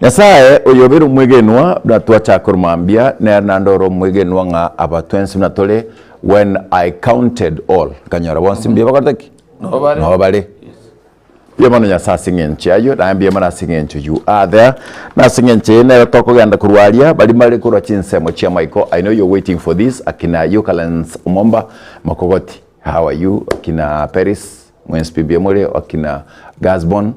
Nyasaye oyoberu mwegenwa na tuacha kurumambia na nandoro mwegenwa nga abatwensi natole when I counted all kanyara bonsi mbiye bakataki no bale yamano Nyasaye singenche ayo na mbiye mana singenche you are there na singenche na toko ganda kurwalia bali mali kurwa chinsemo chia Michael. I know you're waiting for this. Akina Yokalans Umomba Makogoti, how are you? Akina Paris Mwensi Biemore, akina Gazbon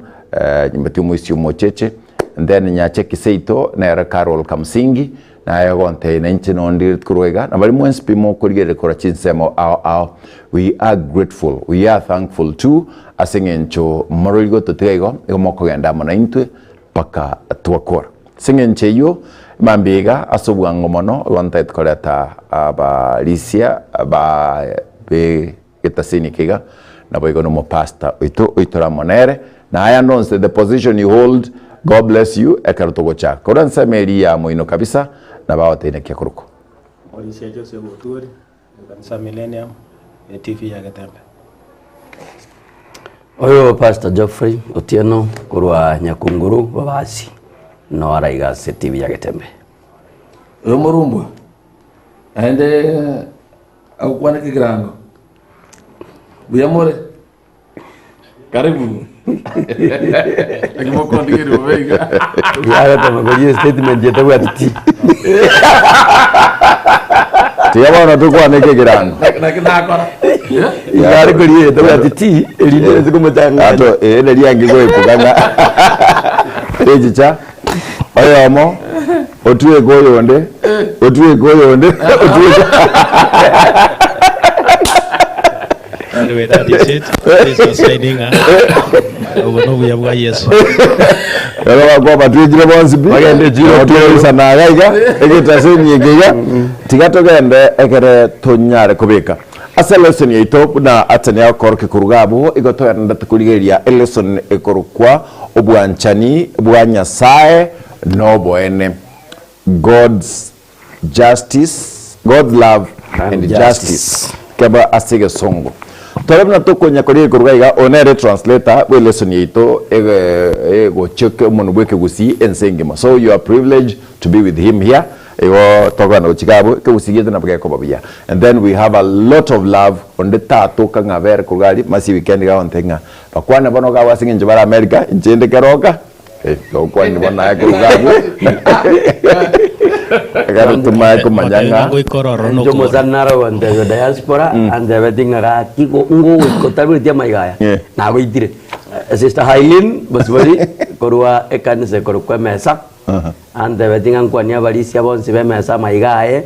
Nyimbetumu Isio Mocheche, and then Nyacheki Seito na Carol Kamsingi na yagonte na nchi nondi kuruega na bali Mwensi Bimo kurigere kura chinsemo we are grateful, we are thankful too. Asingencho moroligo tutego moko ganda mana intwe paka tuakora singenche yo mambiga asubwa ngomono wanta etkoleta aba lisia aba be getasini kiga na boigo no pasta oitora monere na I announce the position you hold. God bless you ekarutogo cha koransa meria moino kabisa na baote ine kyakuruko Olisia Joseph Oturi kanisa Millennium TV ya Gatembe. Oyo Pastor Geoffrey Otieno kurwa Nyakunguru babasi no araiga TV ya Gatembe. Oyo Murumbu ende akwana kigrano Buyamore karibu akimoko ndigiri bega ya tamagoje statement yetu ati tiyabona tukwane kigrano nakora yari kuri yetu ati elinde zikumutanga ato ene liangigo ipugana ejicha oyomo otue goyonde Anyway, that is it. This is signing over Yesu. Ela kwa batwijire bonsi bi bagende jiro tuisa na gaiga egitaseni egiga tigatogende ekere tonyare kubika asa lesson yaito na atani akorke kurugabo igotoya ndatukuligeria lesson ekorukwa obwanchani bwanyasaye no boene God's justice, God love and justice kaba asige songo Torabna toko nyakori kurugaiga onere translator we lesson yaito ego cheke monubweke gusi ensengema. So you are privileged to be with him here. Ego toka na uchigabo ke usigete na bweke kobabia. And then we have a lot of love on the tato nga ver kurugari masi weekend ga ontenga. Bakwana bono ga wasinge njibara America njende keroka. Kwa ni bona kurugabo. Agora tumai ko manyanga jo mozanaro and the diaspora and everything aga kiko ngo ko tabu dia maigaya na boitire sister Hailin basbari korwa ekanse korwa mesa and everything ankwanya balisia bonse be mesa maigaye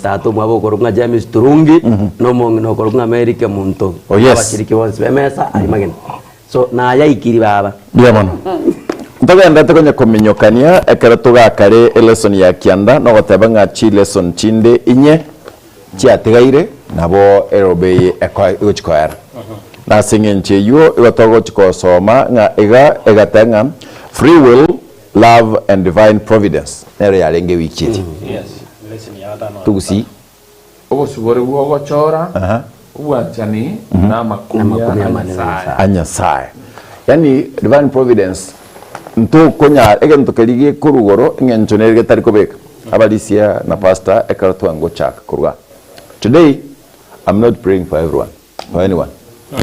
tatu mwabo korunga James Turungi no mongi no korunga America muntu abashiriki bonse be mesa alimageni so na yaikiri baba dia mano Ntogenda tekonya kominyokania ekeratuga kare lesson ya kianda no gotebanga chi lesson chinde inye chiatigaire nabo erobeye ekochikoera na singenche yo igotogo chikosoma nga egatenga free will, love and divine providence nere yarenge wikiti Yes, lesson ya dano tugusi obosubore bwo chora ubwachani na makumya anyasai yani divine providence nto konya egento kelige kurugoro ngenchonere tari kobeka abalisia na pastor ekaratu ango chaka kuruga. Today I'm not praying for everyone, for anyone.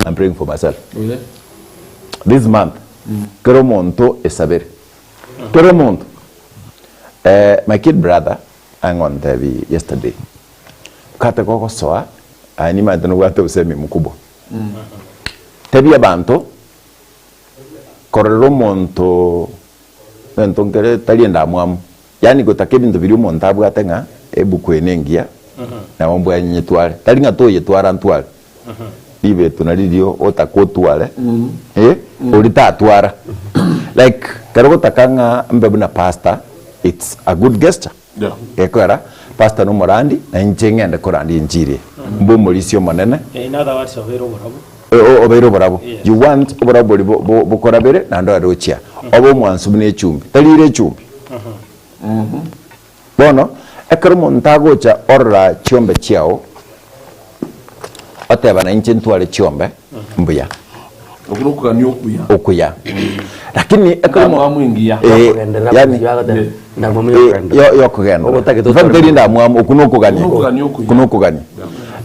I'm praying for myself. This month keromonto esaber keromonto my kid brother angon tevi yesterday kata koko soa ani matano watu usemi mkubwa tebi abantu korero monto entonkere talienda mwamu yani gotake bintu biri monta bwatenga ebuku enengia na wombo ya nyetwale talinga to yetwara ntwale ibe tunalidio otakotwale olita atwara like karoko takanga mbebuna pastor, it's a good gesture ekwera pastor no morandi na nchengende korandi injiri mbo molisio manene in other words overo borabu obero borabo you want oborabo bokorabere na ndo arochia obo mwansu bune chumbi talire chumbi bono ekero ntago cha orra chiombe chiao ateba na inchentuale chiombe mbuya Okugani okuya. Okuya. Lakini ekromo amwingia. Yani yo kugenda. Famteri ndamwamu okunokugania. Kunokugania.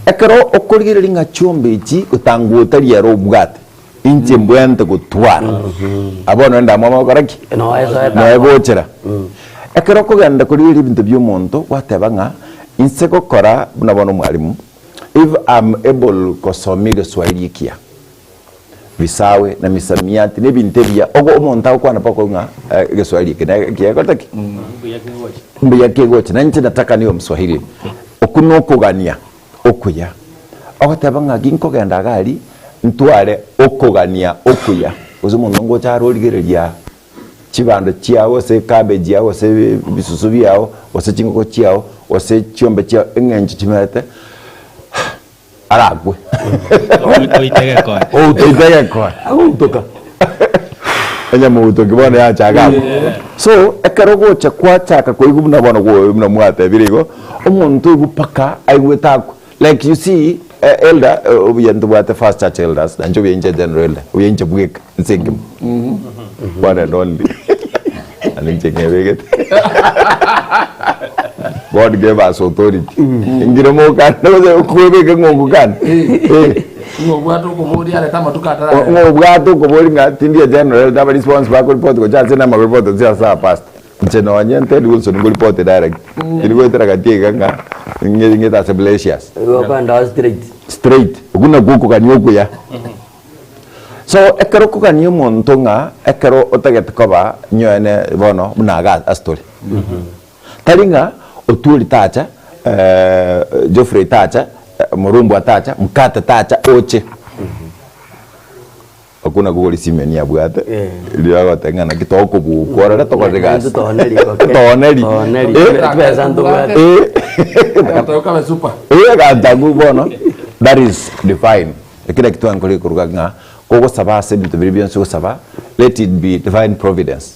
Ekero okorigere nga chombe iki utangutari ya robwate. Inche mbwente gutwara. Abono ndamwamu koraki. No egochera. Ekero kugenda kuri ibintu by'omuntu watebanga inse gukora bunabona mwalimu. If I'm able kusomira Swahili kia. Bisawe na misamiati n'ebintu bya ogo omuntu akwana pako nga Kiswahili kia kotaki. Mbuya kegoche nanche nataka niyo Mswahili. Okunokugania okuya. Ogotabanga ginko genda gali ntware okugania okuya. Uzumuntu ngo cyaroligereria chibando chiawo se cabbage yawo se bisusu byawo ose chingoko chiawo ose chiombe chia engenje chimete aragwe Oitege kwa. Oitege kwa. Autoka. Enya muto kibone ya chagabo. So ekarogo chakwa chaka ko igumna bono go mna mwate birigo omuntu gupaka aigwetako. Like you see elder obiyentu bwate first church elders nanjo biyenje general elder obiyenje bweka nsengim. One and only. God gave us authority. Ingiremo kan no kuwe ke ngongu kan. Ngobwato ko bodi ale kama tukatara. Ngobwato ko bodi nga tindia general da response back report ko cha sena ma report tia sa past. Ncheno anyente Wilson ngo report direct. Ilikuwa itara katie nga ngeta sebelicious. Ngokanda Straight. Kuna guko kanyoku ya. So ekero kuganyo muntu nga ekero otagete koba nyoene bono munaga astori. Taringa otuli tacha Geoffrey tacha Murumbu tacha Mkata tacha oche. Okuna gugoli simeni abwate. Iliago tengana kitoko bukwara tokore gas. Toneli. Pesa ndo bwate. Kama super. Gantagu bono. That is divine. Ekira kitu ankole kuruga kogo saba se bintu bibyo nso saba, let it be divine providence.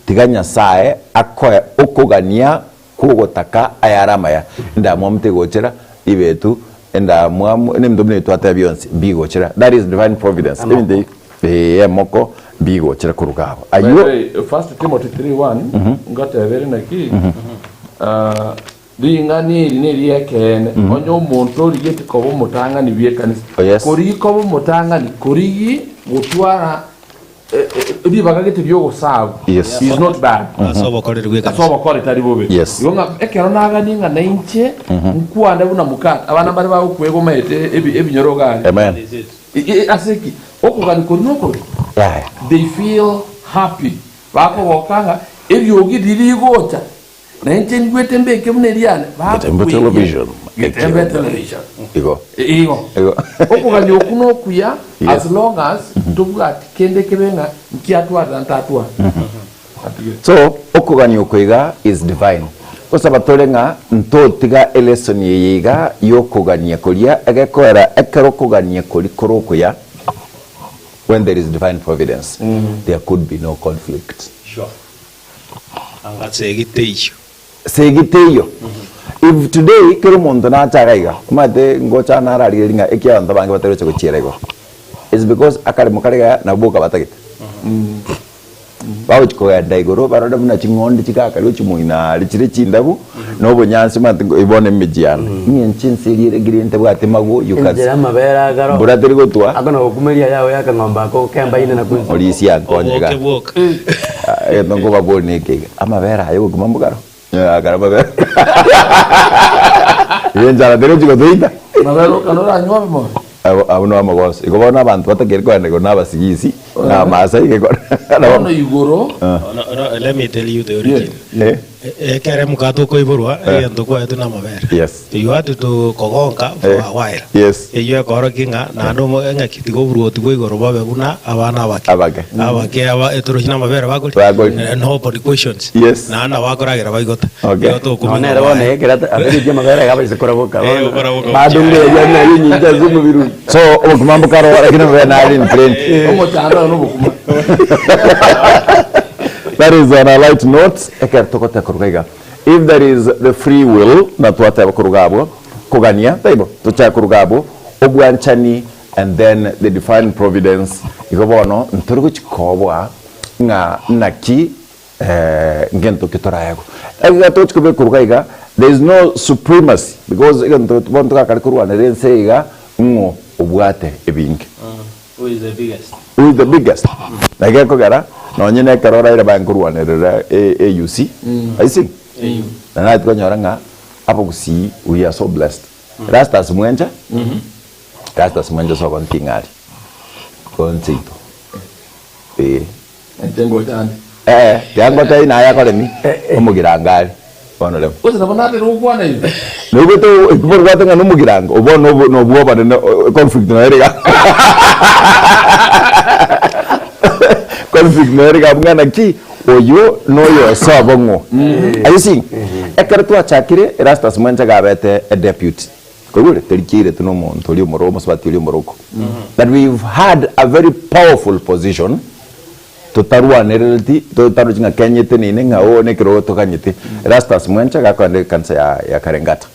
Tiganya sae akoya okogania kogo taka ayaramaya nda mwamte gochera ibetu nda mwamu ne mdomne twata biyonse bigochera. That is divine providence. Ebinde moko bigochera kurugabo. Ayo First Timothy 3:1 ngata very naki Dingani ni yekene onyo muntu rigete ko mutanga ni byekanisa kuri ko mutanga ni kuri gutwara bibagagete byo gusaba is not bad Asobo kore rweka asobo kore tari bobe yonga ekero naga na inche nkuanda buna mukata abana bari ba kwego mete ebinyoroga amen aseki okugani kuri noko they feel happy bako wokanga ebyogi dirigocha na inche ngwete mbeke muneriana Getembe television. Igo okugani okuno kuya as long as tubwat kende kebenga nkiatwa ntatwa. So okugani okuiga is divine. Kusaba tolenga ntotiga lesson yiga yokugania kulia egekora ekero kugania kuri kurokuya when there is divine providence there could be no conflict. Sure. Angatsegiteyo. Segiteyo. If today kero muntu na chagaiga mate ngocha na rariringa ekia ndo bange batero chiko chirego is because akare mukariga na boka batagite bawo chiko ya daigoro baroda muna chingondi chikaka lo chimuina lichire chindabu no bonyansi mate ibone mijiana nyenchi nsirire girinte bwate mago yukas mabera garo burateri gotwa akana okumeria yawe yakangomba ko kemba ine na kunzi olisi akonyega ngo babone kega amabera ayo kumambugaro agaraba be yenjara dero chiko toita Mabero kanora nywa mo abuno amagos igobona abantu batakere kwende go nabasigisi na masa igeko no igoro let me tell you the origin. Kere mukato ko iburwa ento ko etu na mabere. Yes. You had to kogonka for a while. Yes. Iyo koro kinga na ndo mo nga kitigo burwo tigo igoro babe buna abana abake aba etoro hina mabere bagoli nobody questions. Yes. Na anda wakoragira bagota. Okay. To ko ne ro ne kera abiri je mabere ga bise koraboka madunge ya na yinyi njazumu biru so okumambo karo lakini we na in plain omo tanda no bukuma. That is on a light note. If there is the free will, not what I kurugabo, kogania, taibo, to cha kurugabo, obwanchani, and then the divine providence igo bono nturi guchikobwa nga naki ngento kitorayego ega tochikobe kurugaiga there is no supremacy because ngento bonto kakari kurwana rense iga ngo obwate ebinge Who is the biggest? Who is the biggest? Like kogara no nyine karora ira bankurwanirira AUC I see na night konyoranga apo kusi we are so blessed rastas mwenja rastas mwenja so kontingari konzito entengo tani yango tai na yakole ni omugirangari bono le uza nabonate rukwana hivi nuko to ikubor gwatanga numugiranga obono no bwoba ne conflict na erega conflict na erega mwana ki oyo no yo sabongo you see ekartu achakire rastas mwenja gabete a deputy kogure terikire tuno muntu oli umoromo swati oli umoroko that we've had a very powerful position tutarua nerelti tutarujinga kenyete nini nga one kiro tokanyete rastas mwencha gakwande kansa ya Karengata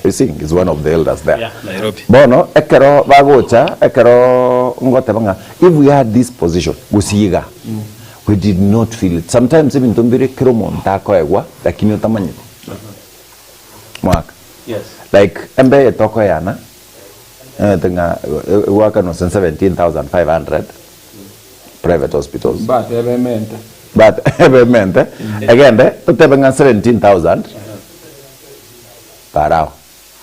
you see is one of the elders there Nairobi bono ekero bagocha ekero ngote banga if we had this position gusiga we did not feel it sometimes even tombire kiro monta koegwa lakini utamanyite mwaka yes like embe toko yana tenga waka no 17,500 private hospitals but evemente again totebenga 17,000 parao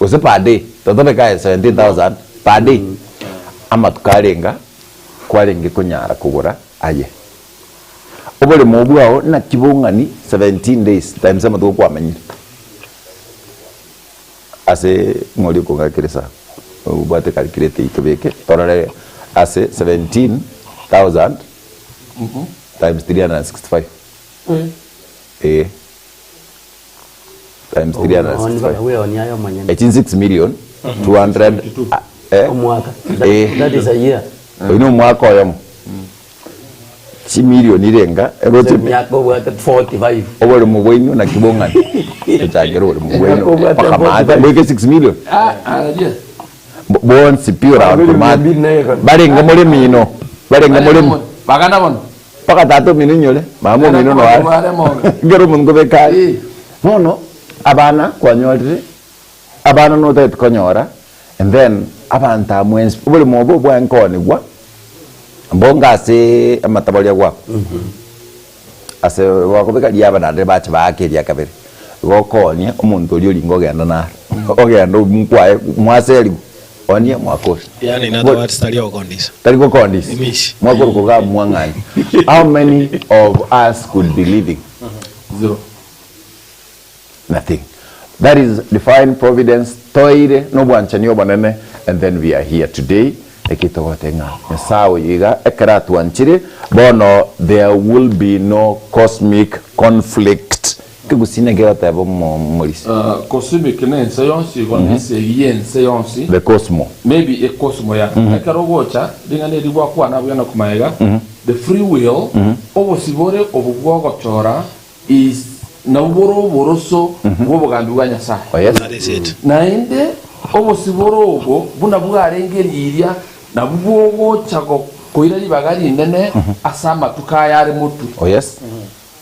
use per day totobe kai 17,000 per day ama tukarenga kwarenga kunyara kugura aye obole mobwao na kibungani 17 days times ama tuko kwamenyi ase ngoli ko ngakirisa ubate calculate itobeke torare ase 17,000 times 365 times 365 6 million 200 mwaka that is a year ino mwaka oyamo chi million irenga erote myako bwate 45 obole mugwenyu na kibongani tuchagero obole mugwenyu pakamata mweke 6 million yes bon sipira automat barenga muri mino barenga muri bagana bono paka tato mino nyole mamo mino no ari ngero mungo bekari nono abana kwanyolire abana no tet konyora and then abanta mwenzi obole mobo bwankoni gwa mbonga se amatabalia gwa ase wakobeka liaba na rebacha bakeria kabere gokonia omuntu oli olingo genda na ogenda mukwae mwaseri onia mwakosi yani in other words talia kondisa taliko kondis Imishi. mwakoro koga mwangani how many of us could be living zero nothing that is divine providence toire no bwanchani obonene and then we are here today ekitogotenga sawo yiga ekaratu anchire bono there will be no cosmic conflict kugusine geotabo morisi cosmic nense yonsi gonese yense yonsi the cosmo maybe a cosmo ya akarogocha dingane rigwa kwa na bwana kumaega the free will obosibore obugwogochora is na boroso bwobugambi bwa Nyasaye oh yes that is it naende obosiboro obo buna bwarengeriria na bwogochago koira libagari nene asama tukayare mutu oh yes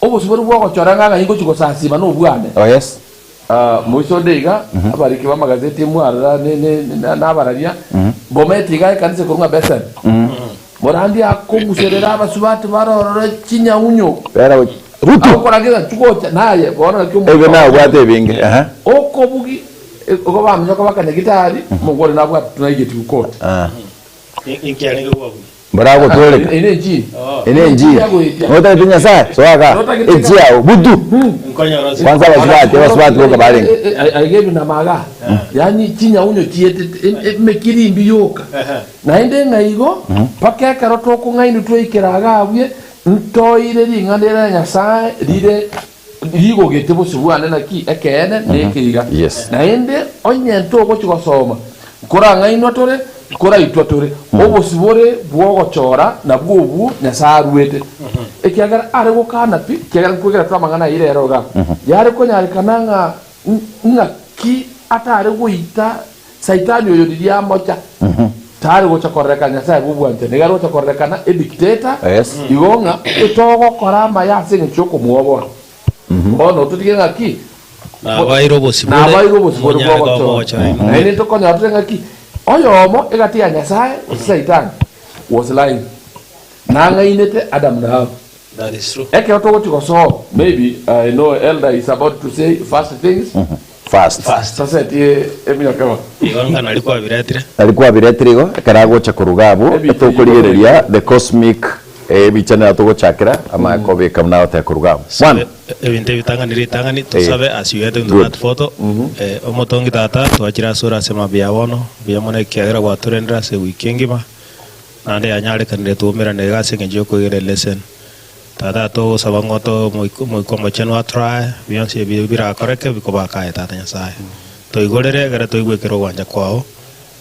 obosiboro bwogochora nganga ingo chigosasiba no bwane oh yes muiso deiga abariki ba magazeti mwara na bararia bometiga kanise kurunga besen morandi akomuserera abasubati barorora kinyaunyo era rutu akoragira chugocha naye bona kyo ebe na bwate binge okobugi uko bamenya ko bakanya gitari mugore nabwo tunayigeti ukota inkiani kwa bravo toleka ene njia nota tinya saa soaka ejia budu kwanza waswati woka barenga agebi na maga yani kinya unyo tiete mekiri mbiyoka naende ngaigo paka karoto ko ngaini twikiraga abwe ntoire ringandera Nyasaye rire rigo getebo subwane na ki ekene nekiriga yes naende onyento go chigosoma kora ngaino tore kora itwatore obosibore bwogochora na bwobu Nyasaruete ekiagara are gukana pi kiagara kwegera twamangana ire eroga yare ko nyari kananga nga ki atare guita saitani oyo diria mocha tari gocha koreka nyasaye bubwante negaro gocha koreka na dictator igonga itogo korama ya singe choko muobona ono tutige ngaki na bairo bosibule bwo ene to konya tutige ngaki oyomo egati ya nyasaye satan was lying nanga inete Adam na Hawa. That is true. Eke otogo tiko so maybe I know elder is about to say fast things. Fast. Sasa tie emina kama. Igonga nalikuwa biretire. Alikuwa biretire go karago cha kurugabo etokoligereria the cosmic bichana togo chakra ama kobe kamna ta kurugabo. One. Ebinte bitangani tusabe asiyete ndot photo omotongi tata twachira sura sema biawono biamone kiagira kwa turendra se weekengima nande anyale kanire tumira nega sengejo ko gere lesson tata to sabangoto moi komo chenwa try bionse bibira koreke bikoba kai tata nyasaye to igorere gara to igwekero wanja kwao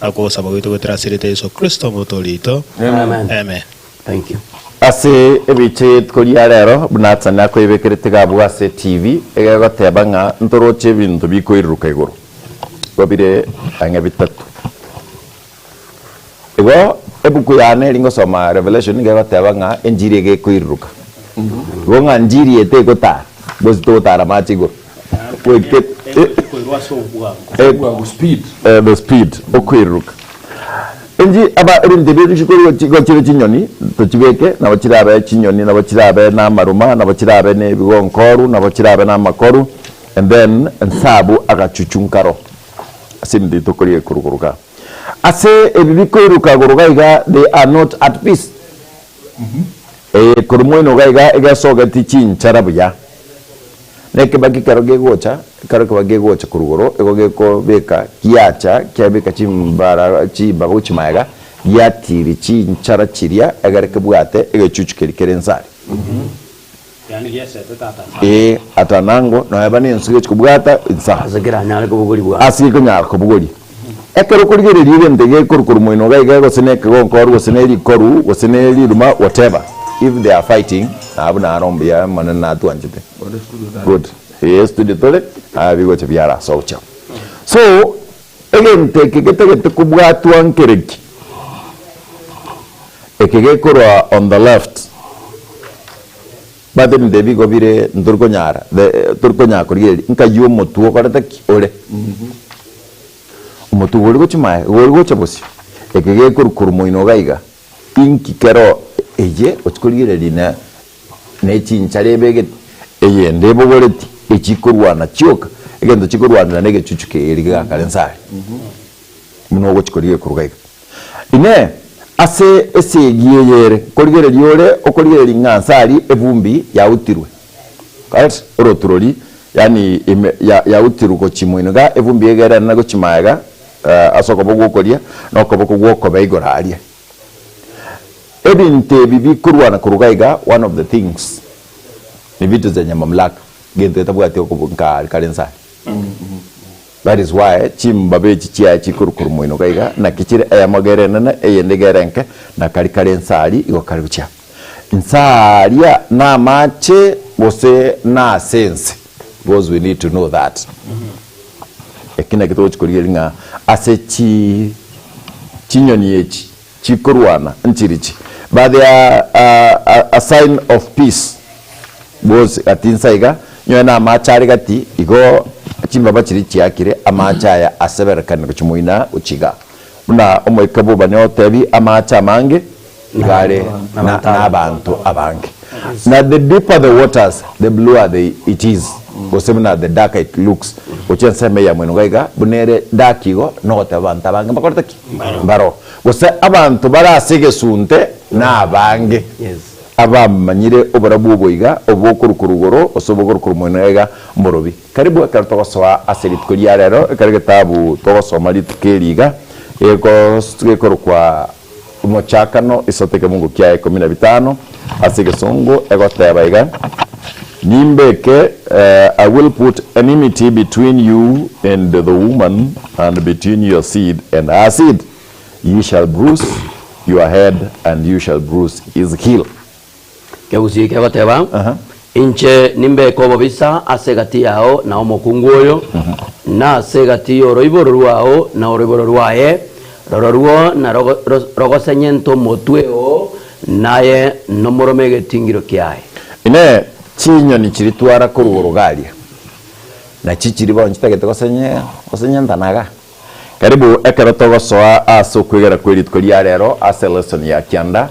ako sabagoito gotera sirite Yesu Kristo motolito. Amen. Thank you. Ase ebiche tkoria rero bunatsana ko ibekirite gabu ase TV egego tebanga ntoroche bintu bikoiruka iguru gobire anga bitatu ego ebuku yane lingo soma Revelation egego tebanga enjiri ege koiruka gonga njiri ete gota bozito tara machigo weke speed the speed okoiruka enji aba erindebe chikoro chikoro chinyoni tochibeke na bachirabe chinyoni na bachirabe na maruma na bachirabe ne bigonkoru na bachirabe na makoru and then nsabu agachuchunkaro asindi tokorie kurukuruka ase ebibiko iruka guruga they are not at peace kurumwino gaiga igasoga tichin charabuya neke baki karoge gocha kurugoro egoge ko beka kiacha kyabeka chimbara chibago chimayaga yatiri chinchara chiria agareke bwate egechuchukeri kerensari yani yesete tata atanango no yabani nsige chikubwata insa Azagira nyale ko bugori bwa asiko nyako ko bugori ekero kurigere rire ndege kurumwino gaiga goseneke gonkoro goseneri koru goseneri ruma whatever if they are fighting abuna arombia manana tuanjite good yes to the toilet we go to biara so again take kubwatu ankereki ekege korwa on the left but then debi gobire ndurgonyara the turgonya kurigeri nka yumo tuo karataki ore umutu gori gochima gori gochabosi ekege kurumuino gaiga inki kero eye otkurigere dina nechinchare bege eye ndebo goreti echikurwana chioka egendo chikurwana nege chuchuke eriga kalensari muno gochikoriye kurugaiga ine ase esegiyere korigere liore okorigere lingansari evumbi yautirwe right roturori yani ya utiruko chimwinoga evumbi egera nago chimayaga asoko bogokoria nokoboko gwokobe igoraria ebinte bibi kurwana kurugaiga one of the things ni vitu zenye mamlaka gente tabwati okubunka kalensa that is why chimbabe chichia chikurukuru mwino gaiga na kichire ayamagere nana eyendegerenke na kalensa igo karucha insaria na mache bose na sense because we need to know that ekina kito chikuriringa asechi chinyoni echi chikurwana nchirichi but they are a sign of peace was atinsaiga nyona amachari gati igo chimba bachiri chiakire amachaya aseberekana kuchumuina uchiga una omoikabo banyo tebi amacha mange igare na abantu abange na the deeper the waters the bluer it is gosemna the darker it looks uchenseme ya mweno gaiga bunere dakigo no tabanta abange bakortaki baro gose abantu barasige sunte na abange abamanyire obarabuboiga obokurukurugoro osobokurukurumwenega mborobi karibu akartogoswa aserit kuria rero karigetabu togosoma litkeriga eko tugekorukwa mochakano isoteke mungu kia 15 asige songo egotebaiga nimbeke I will put enmity between you and the woman and between your seed and her seed. You shall bruise your head and you shall bruise his heel. Kebusi kebateba inche nimbe ko bobisa asegati yao na omokungu oyo na asegati oroiboro ruao na oroiboro ruae rororuo na rogosenyento motweo naye nomorome getingiro kiaye ine chinyoni chiritwara kurugaria na chichiri bonchitagete gosenyentanaga karibu ekero togosoa ase okwegera kweritwa ria rero ase lesson ya kianda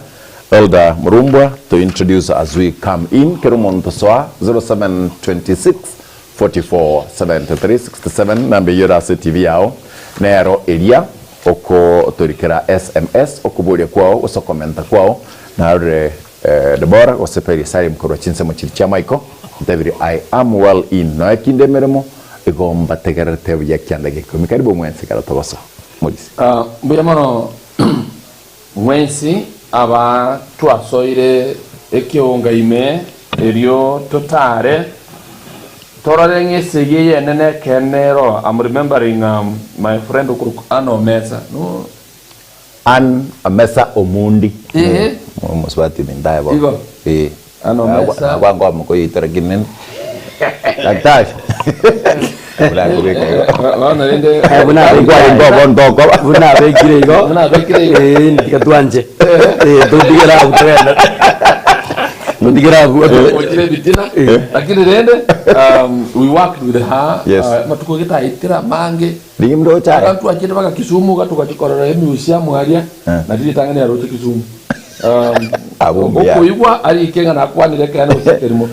Elder Murumbwa to introduce as we come in kero monto soa 0726 44 73 67 nambe yora ase TV yao nero eria oko torikera SMS okuburia kwao uso komenta kwao na re Deborah oseperi sari mkoro chinse mochiri cha Michael David I am well in no ekinde meremo igomba tegera tebu ya kyanda gekumi karibu mwensi kara togoso murisi mbuya mono mwensi aba twasoire ekionga ime erio totare torarenge seye nene kenero. I'm remembering my friend Ano Mesa no a mesa omundi muswati mindaya bo Ano Mesa agwa mko yitaraginene daktari bula kubeka wana rende buna bekire nikatwanje tudigira utenda lakini rende we worked with her matuko gita itira mange limdo cha abantu akite baka Kisumu gatukachikorera museum aria na dili tangani arote Kisumu okoigwa ari ikenga na kwanire kana usekerimo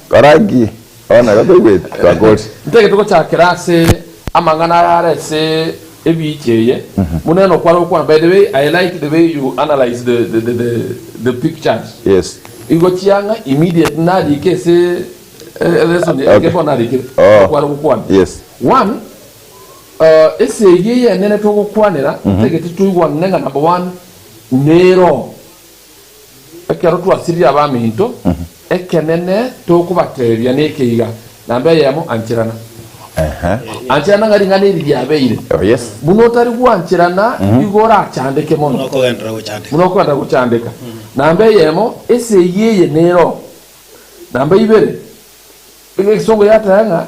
koragi ona gabegwet twagoti ntege tuko cha kirase amangana yarese ebicheye muneno kwa by the way I like the way you analyze the pictures. Yes. Igo chianga immediate nadi kese lesson ke nadi ke kwa yes. One ese yeye nene to kwanira tege tuigwa nenga number 1 nero ekero tu asiri abaminto ekenene to kubateria nekeiga nambe yamo anchirana anchirana ngari ngani lyabeire yes buno tari gwanchirana igora chandeke mono muno kwenda kuchandeka nambe yemo ese yeye nero nambe ibere songo yatanga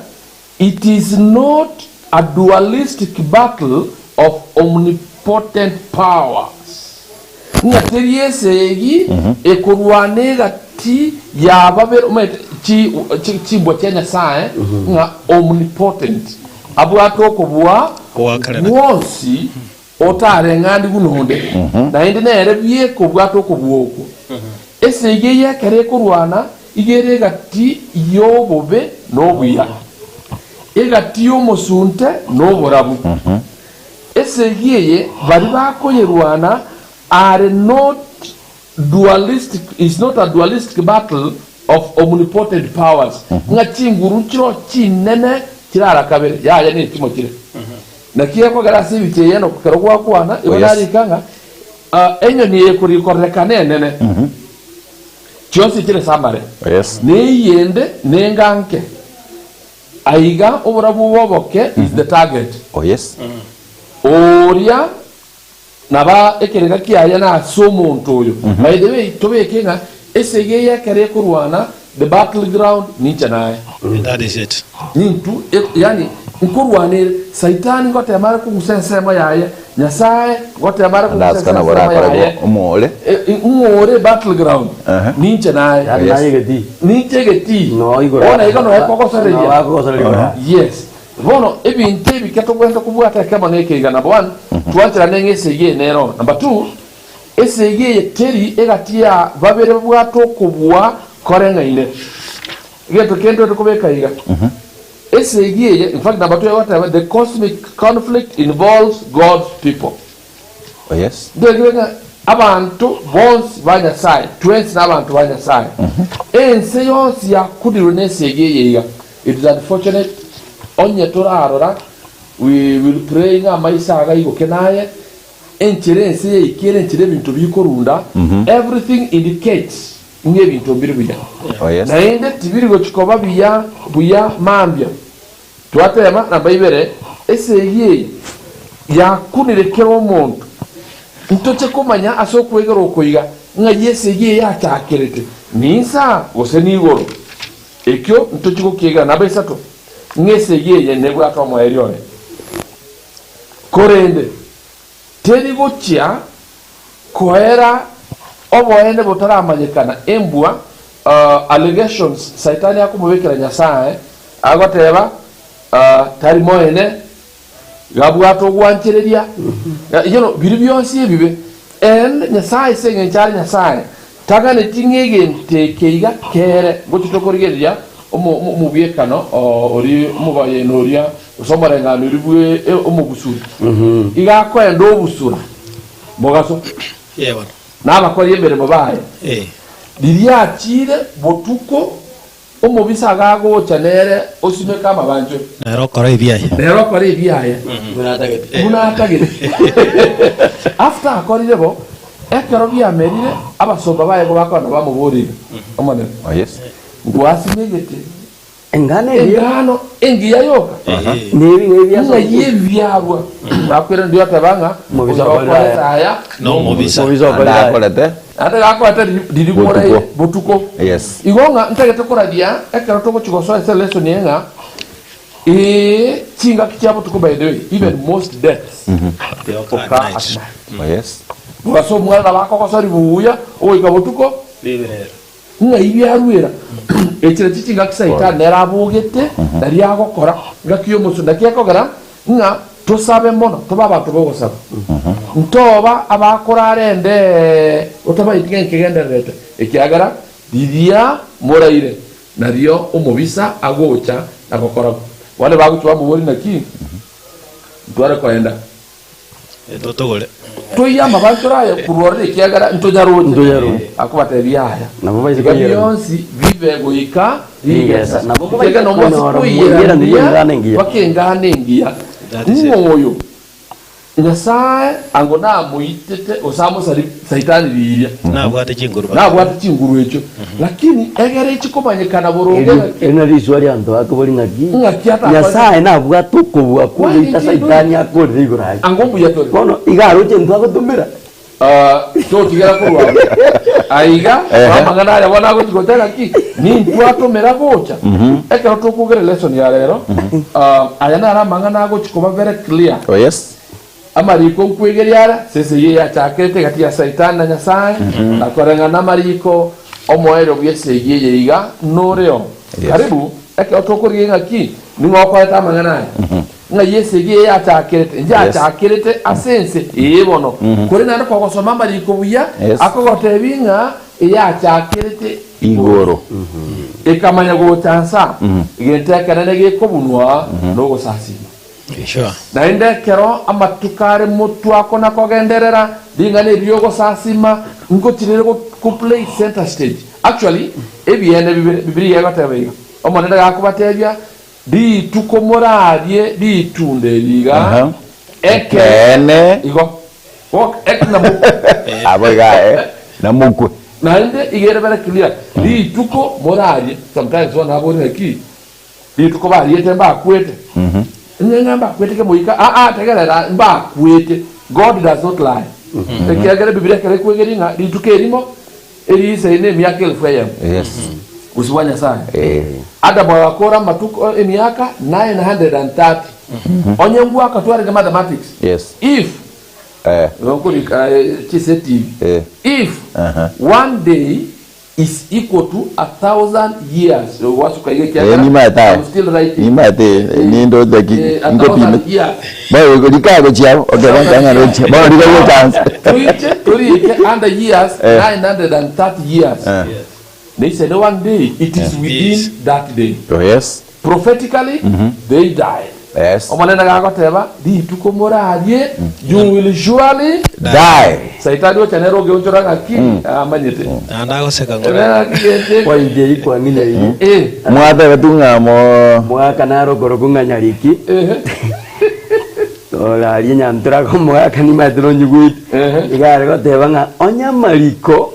it is not a dualistic battle of omnipotent powers ngateri ese yegi ekurwanega ti yababero chi bwachenya sae nga omnipotent abu atoko bwa wonsi otare ngandi gunonde na indi nere bie ko bwatoko bwoko ese yeye kare kurwana igere gati yobobe no bwiya egati yomosunte no borabu ese yeye bari bakoyerwana are not dualistic, is not a dualistic battle of omnipotent powers. Nga chinguru chiro chinene kirara kabere ya ne kimo kire na kiye ko garasi bicheye no kukarwa kwana ibonari kanga enyo ni ekuri korrekane nene chonsi kire samare yes ne yende ne nganke aiga oburabu boboke is the target yes oria naba ekerega kiaya na somuntu oyo by the way tobekenga esege yakare kurwana the battleground nincha naye that is it nintu yani nkurwane saitani ngote amara kugusensema yaye nyasaye ngote amara kugusensema yaye umore battleground nincha naye ninche geti no igora ona igano ekokosere yes bono ebinte bikato kwenda kubwata kama nekeiga number 1 tuanzira nenge esege nero number 2 esege teri egatia babere bwato kubwa korengaine geto kendo tukubeka iga esege in fact number 2 whatever the cosmic conflict involves God's people yes degega abantu bonse banya sai twins n'abantu banya sai ense yose yakudiro nesege iga it is unfortunate onye torarora we will pray nga maisa agayigo kenaye enchirense ye ikere enchire bintu bikorunda everything indicates nge bintu birubiya yes na inde tibirigo chikoba buya mambya twatema na bayibere ese ye yakunirekero omuntu ntoche kumanya asokwegera okoyiga nga yese ye yatakerete ninsa gose nigoro ekyo ntoche kokiega na bayisato ngese yeye nebwa tomo erione korende teri gokia koera oboene botaramanyikana embwa allegations saitani akumubekera Nyasaye agoteba tari moene gabwato ogwanchereria biri byonsi ebibe and Nyasaye senge cyari Nyasaye tagane tingege tekeiga kere gochitokorigeria omubiekano ori mubaye noria usomarengano ribwe omugusuri igakwenda obusura bogaso yewa n'abakora emirimo bayo liriakire botuko omubisa gagocha nere osimeka amabanjo nero kora ibiaye munatagete after akorirebo ekero biamerire abasomba baye bakona bamuburire omone yes ngwasimegete engano engiya yoka nebi yebyabwa bakwira ndio tabanga mubisa aya no mubisa ndakolete ate gakwata diri kora botuko yes igonga ntegete koradia ekero toko chigoso ese lesson yenga chinga kichabo tuko by the way even most deaths oka at night yes baso mwana bako kosari buya oika botuko bibere nga ibyaruira ekire chinga kisaita nerabugete nari agokora ngakiyo musunda kyakogara nga tusabe mono tuba abantu bogosaba ntoba abakora arende otaba ikigenderete ekyagara diria moraire nario umubisa agocha agokora wale baguchwa mubori naki twara kwenda totogole toyama bakora kurore ekyagara ntojaronje akubata byaya nabo bayize byonsi bibe goika Yes, nabo kega no mo bakengane ngiya umoyo Nyasaye angona muitete osamo saitani biria nabwate chinguru echo lakini egere ichikomanyekana boronge ena riswari anto akobori ngaki Nyasaye nabwate ukobwa kuita saitani akore iguraje angombu yatori kono igaro chentu agotumira so tigera kurwa aiga amangana ya wana go chigotera ki ni twato meragocha ekero tukugere lesson ya rero ayana aramangana go chikoba very clear yes amariko kwegeryara sese ye yachakete gati ya saitani na Nyasaye akorenga na mariko omoero byese ye iga noreo karibu ekero tukuriga ki ni ngoko eta mangana nga yese ye yachakete nja chakete asense ebono kuri nana ko gosoma mariko buya akogotebinga yachakete igoro ekamanya go tansa igentekana nege kobunwa no gosasima sure naende kero amatukare mutu akona kogenderera dingane byogo sasima ngotirere ko play center stage actually ebiene bibiri yagatebega omonenda gakubatebya di tukomorarie di tunde liga ekene igo ok ekna mu aboga na mukwe naende igere bara clear di tuko morarie sometimes one abone ki di tuko bari yetemba kwete ngamba kweteke moika tegerera mba kwete God does not lie ekagere biblia kare kwegeringa litukerimo eri seine miaka 1000 yes usiwanya sana ada bakora matuko miaka 930 onye ngwa akatware ga mathematics yes if ngokuri chiseti if one day is equal to 1,000 years. Wasuka yeke kya. Ni mata. I'm still writing. Ni mate ni ndo daki. Ngopi. Ba go dikago chia. Okay, banga roche. Ba dikago chance. Turi under years 930 years. They said one day it is within that day. Oh yes. Prophetically they died. Yes. Omanena gakoteba di tukomorarie you will surely die. Saitani ochanero geonchora ngaki amanyete. Andago sekangore. Kwa ide iko ngine Mwata batunga mo mwaka naro korokunga nyariki. Tola alinya ntura ko mwaka ni matro nyugui. Igare goteba nga onyamariko.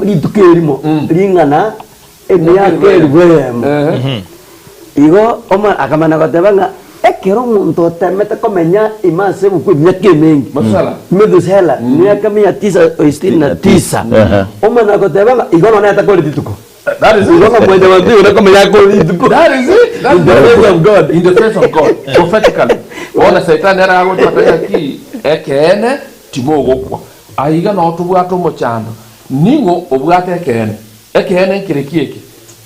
Litukerimo ringana emyaka elwem. Igo oma akamana gotebanga ekero muntu temete komenya imase buku myaka mengi masala medusela myaka 969 oma na gotebanga igo no neta ko lituko that is igo mwenye wantu na komenya ko lituko that is it that's the face of God in the face of God prophetically ona saitani era gutwatanya ki ekene timo gukwa aiga no tubwato mochando ningo obwate ekene nkirikieke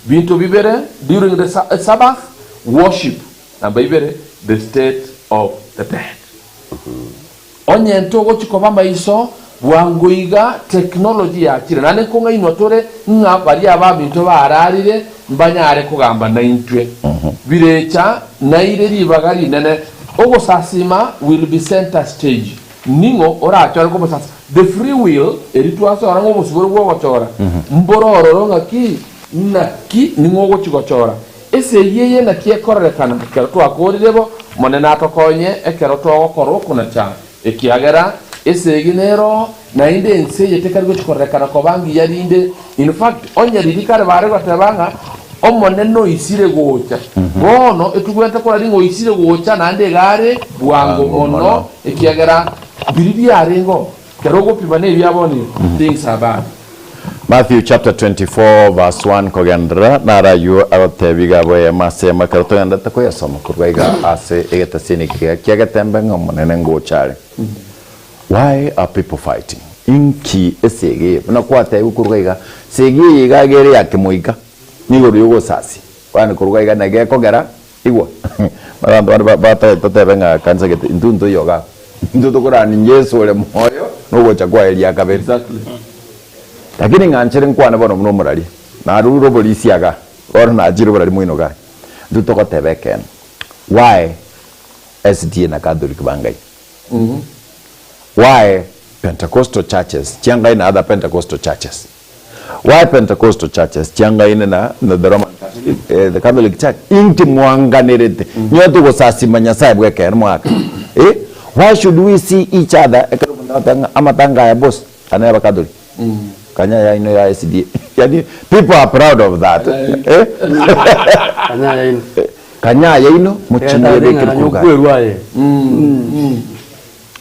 bintu bibere during the Sabbath worship na bibere the state of the dead onye ntogo chikoba maiso bwanguiga technology ya kire nane kunga inotore nga bari aba bintu bararire mbanyare kugamba na intwe birecha na ire ribagari nene ogo sasima will be center stage ningo ora chora ko sasa the free will eritwa so rango musuburu go chora mbororo ngaki naki ningo go chigochora ese yeye na kiekorekana kero twakorirebo monena atokonye ekero twagokorwo kuna cha ekiagera ese ginero na inde nse yetekari go chikorekana ko bangi yarinde in fact onye ririkare bare batabanga omoneno isire gocha bono etugwete ko ringo isire gocha nande gare bwango mono ekiagera biridi arengo kero go pimane byaboni things are bad. Matthew chapter 24 verse 1 kogendra nara yu abatebiga boye masema karto yanda tako yasoma kurwaiga ase egeta sinike kiagatembe ngomonene ngochare. Why are people fighting? Inki esege na kwata kurwaiga sege yigagere yakemoika nigoro yugo sasi wana kurwaiga nage kogera igwa marando bata totebenga kanza gete ndundu yoga ndudu kurani Yesu ole moyo nugo chakwa elia kaberi. Exactly. Lakini nganchere nkwana bono muno murari na ruro bolisiaga or na jiro burari muino ga ndutoko tebeken why SDA na Catholic bangai why Pentecostal churches chianga ina other Pentecostal churches why Pentecostal churches chianga ina na the Roman Catholic the Catholic Church inti mwanganerete nyoto go sasima nyasaye bweke mwaka why should we see each other amatanga ya boss anayaba Catholic Kanya ya ino ya SDA. Yani people are proud of that. Kanya ya ino muchinere kirukugwaye.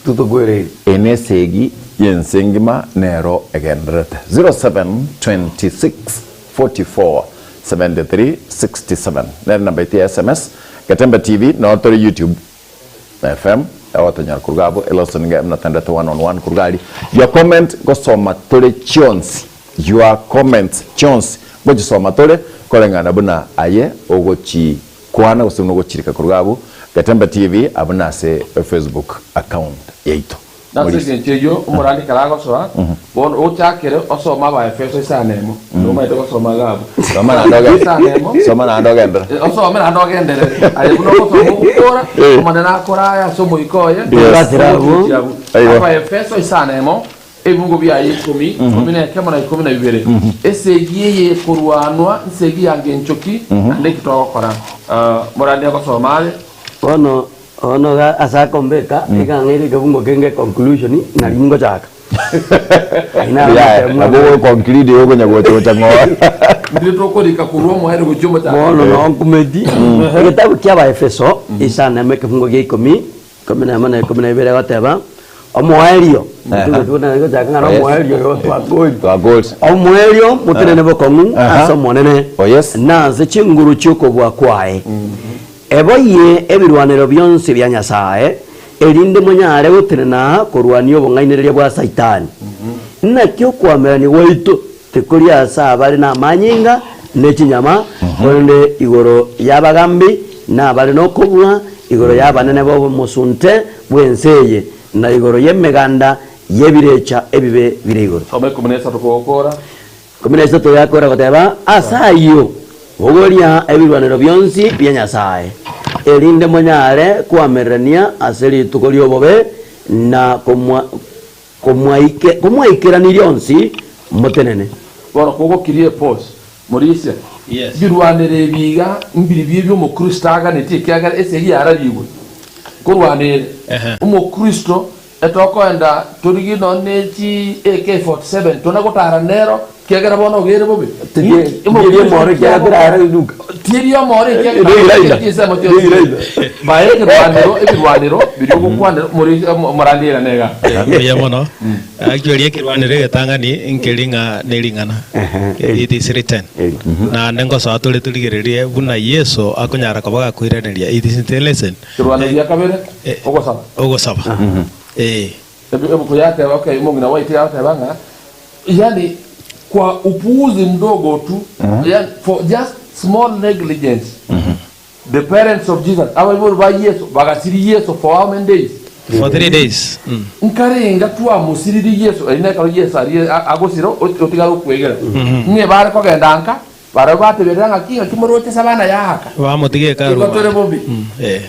Tuto gwere. Enesegi yensengima nero egenrete. 0726 44 73 67. Nero nambeti SMS. Gatembe TV na otori YouTube FM. Awatanyar kurgabo eloson ngam na tanda to one on one kurgali your comment go soma tole chionsi your comment chionsi go soma tole kolenga na buna aye ogochi kwana usuno go chirika kurgabo Gatembe TV abuna se Facebook account yeito Nase kencheyo umurandi kalago so bon ochakere osoma ba Efeso isanemo no maite osoma gabo soma na ndoge isanemo soma na ndoge ndere osoma na ndoge ndere ayi kuno ko ukora umanena akora ya somo ikoye bazirabu aba Efeso isanemo ebungo bya 10 komine kemana 12 ese yeye kurwanwa nsegi yange nchoki ande kitokora murandi akosomale ono ga asa kombeka ikangere kabungo kenge conclusion na lingo chaka ya abo conclude yogo nyagocho changoa ndito ko dikakurwa mo hero gochoma ta no kumedi kitabu kya ba Efeso isana meke fungo ge komina mana komina ibere wateba omoelio tuna go chaka ngaro omoelio yo twa gold omoelio mutenene bokongu aso monene na ze chinguru chuko bwa kwae eboye ebirwaniro byonse bya Nyasaye erinde munyare gutenena kurwanio bongainereria bwa Saitani nakyo kwamerani waito tekuri asa bari na manyinga nechinyama onde igoro yabagambi na bari no kubwa igoro yabanene bo musunte bwenseye na igoro yemeganda yebirecha ebibe biregoro sobe kumunesa tukokora kumunesa to yakora goteba asayo ogoria ebirwaniro byonsi bya Nyasaye erinde munyare kwamerania aseri tukolio bobe na komwaikera nirionsi mutenene bono kogo kirie post Maurice birwanire biga mbiri bibyo mu Kristo aganete kyagara ese yarabigwe kurwanire umu Kristo etokoenda turigino nechi AK47 tona gotara nero kyagara bono gere bobe iye more kyagara ara duka tirio more ke kisa motio bae ke rwanero bidio gukwana muri marandira nega ya mono actually kirwanire getangani inkiringa neringana it is written na nengo so atule tuligererie buna Yesu akunyara kabaga kuireneria it is lesson kirwanire kabere ogo saba Hebu kuyate okay Mungu na waiti hata banga yani kwa upuuzi mdogo tu yani for just small negligence the parents of Jesus abo ba Yesu bagasiri Yesu for how many days for 3 days nkarenga twa musiriri Yesu ine ka Yesu ari agosiro otigaro kwegera nye bare ko gendanka bara bateberanga kinga kimorote sabana yaka bamutige karu tore bobi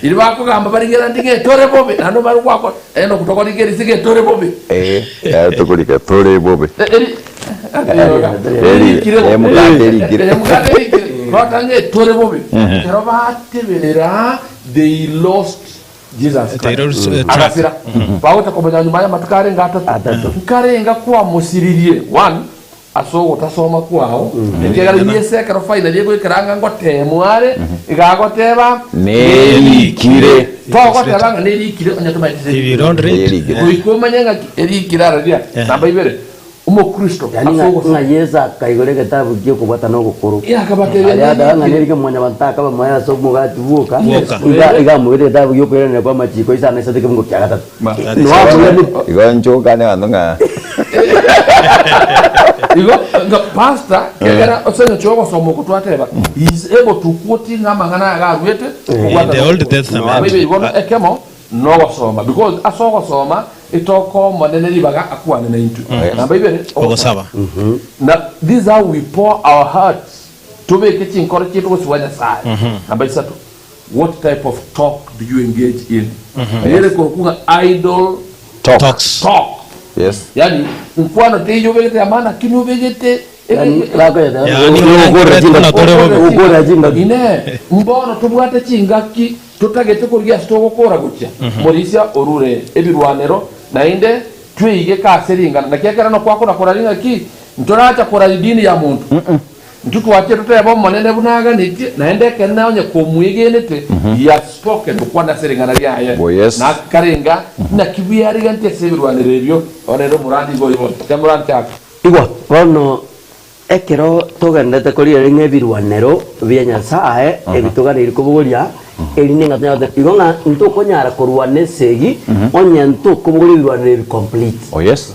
iri bako gamba barigera ndige tore bobi nano bari kwako eno kutokoni geri sige tore bobi tokolika tore bobi Rotange tore bobi kero bateberera they lost Jesus agasira bawota komanya nyuma ya matukare ngata karenga kwa musiririe one asogo tasoma kwao ndigara yese karo faina yego ikaranga ngote mware igagoteba nelikire twagoteba nelikire onyatuma you don't read uikomanya elikira radia namba ibere umo Kristo asogo nga Yesa kaigore kitabu kyo kubata no gukuru ya kabateria ya nga nerike mwanya bantaka ba mwaya so mugati vuka iga mwere kitabu kyo kwere kwa machiko isa na sadike mungu kya gatatu igonjo kane andonga igo nga pastor kera osenyo chogo somo kutwateba is able to quote ngama ngana ga rwete the Old Testament maybe you want ekemo no soma because asogo soma itoko monene libaga akwane na into na bible ogo saba na this is how we pour our hearts to make it in correct to swanya sai number 3 what type of talk do you engage in ile kunga idle talks yes yani mfano tejo vegete amana kinu vegete ine mbono tubwate chingaki tutagete kurya stoko kora gutya morisia orure ebirwanero nainde twige kaseringana nakekera no kwako nakora ringa ki ntoracha kora dini ya muntu ntutu wache tuteba monene bunaga niti nainde kenna onye komwigenete ya spoken kwana seringana lyaye na karenga na kibiyari gante sebirwanero ebyo onero murandi goyo temurandi yako igwa bono ekero togendete koria ringe birwanero bya Nyasaye ebituganira kubuguria erine ngatanya igonga ntokonyara korwane segi onye ntokobuguri birwanero complete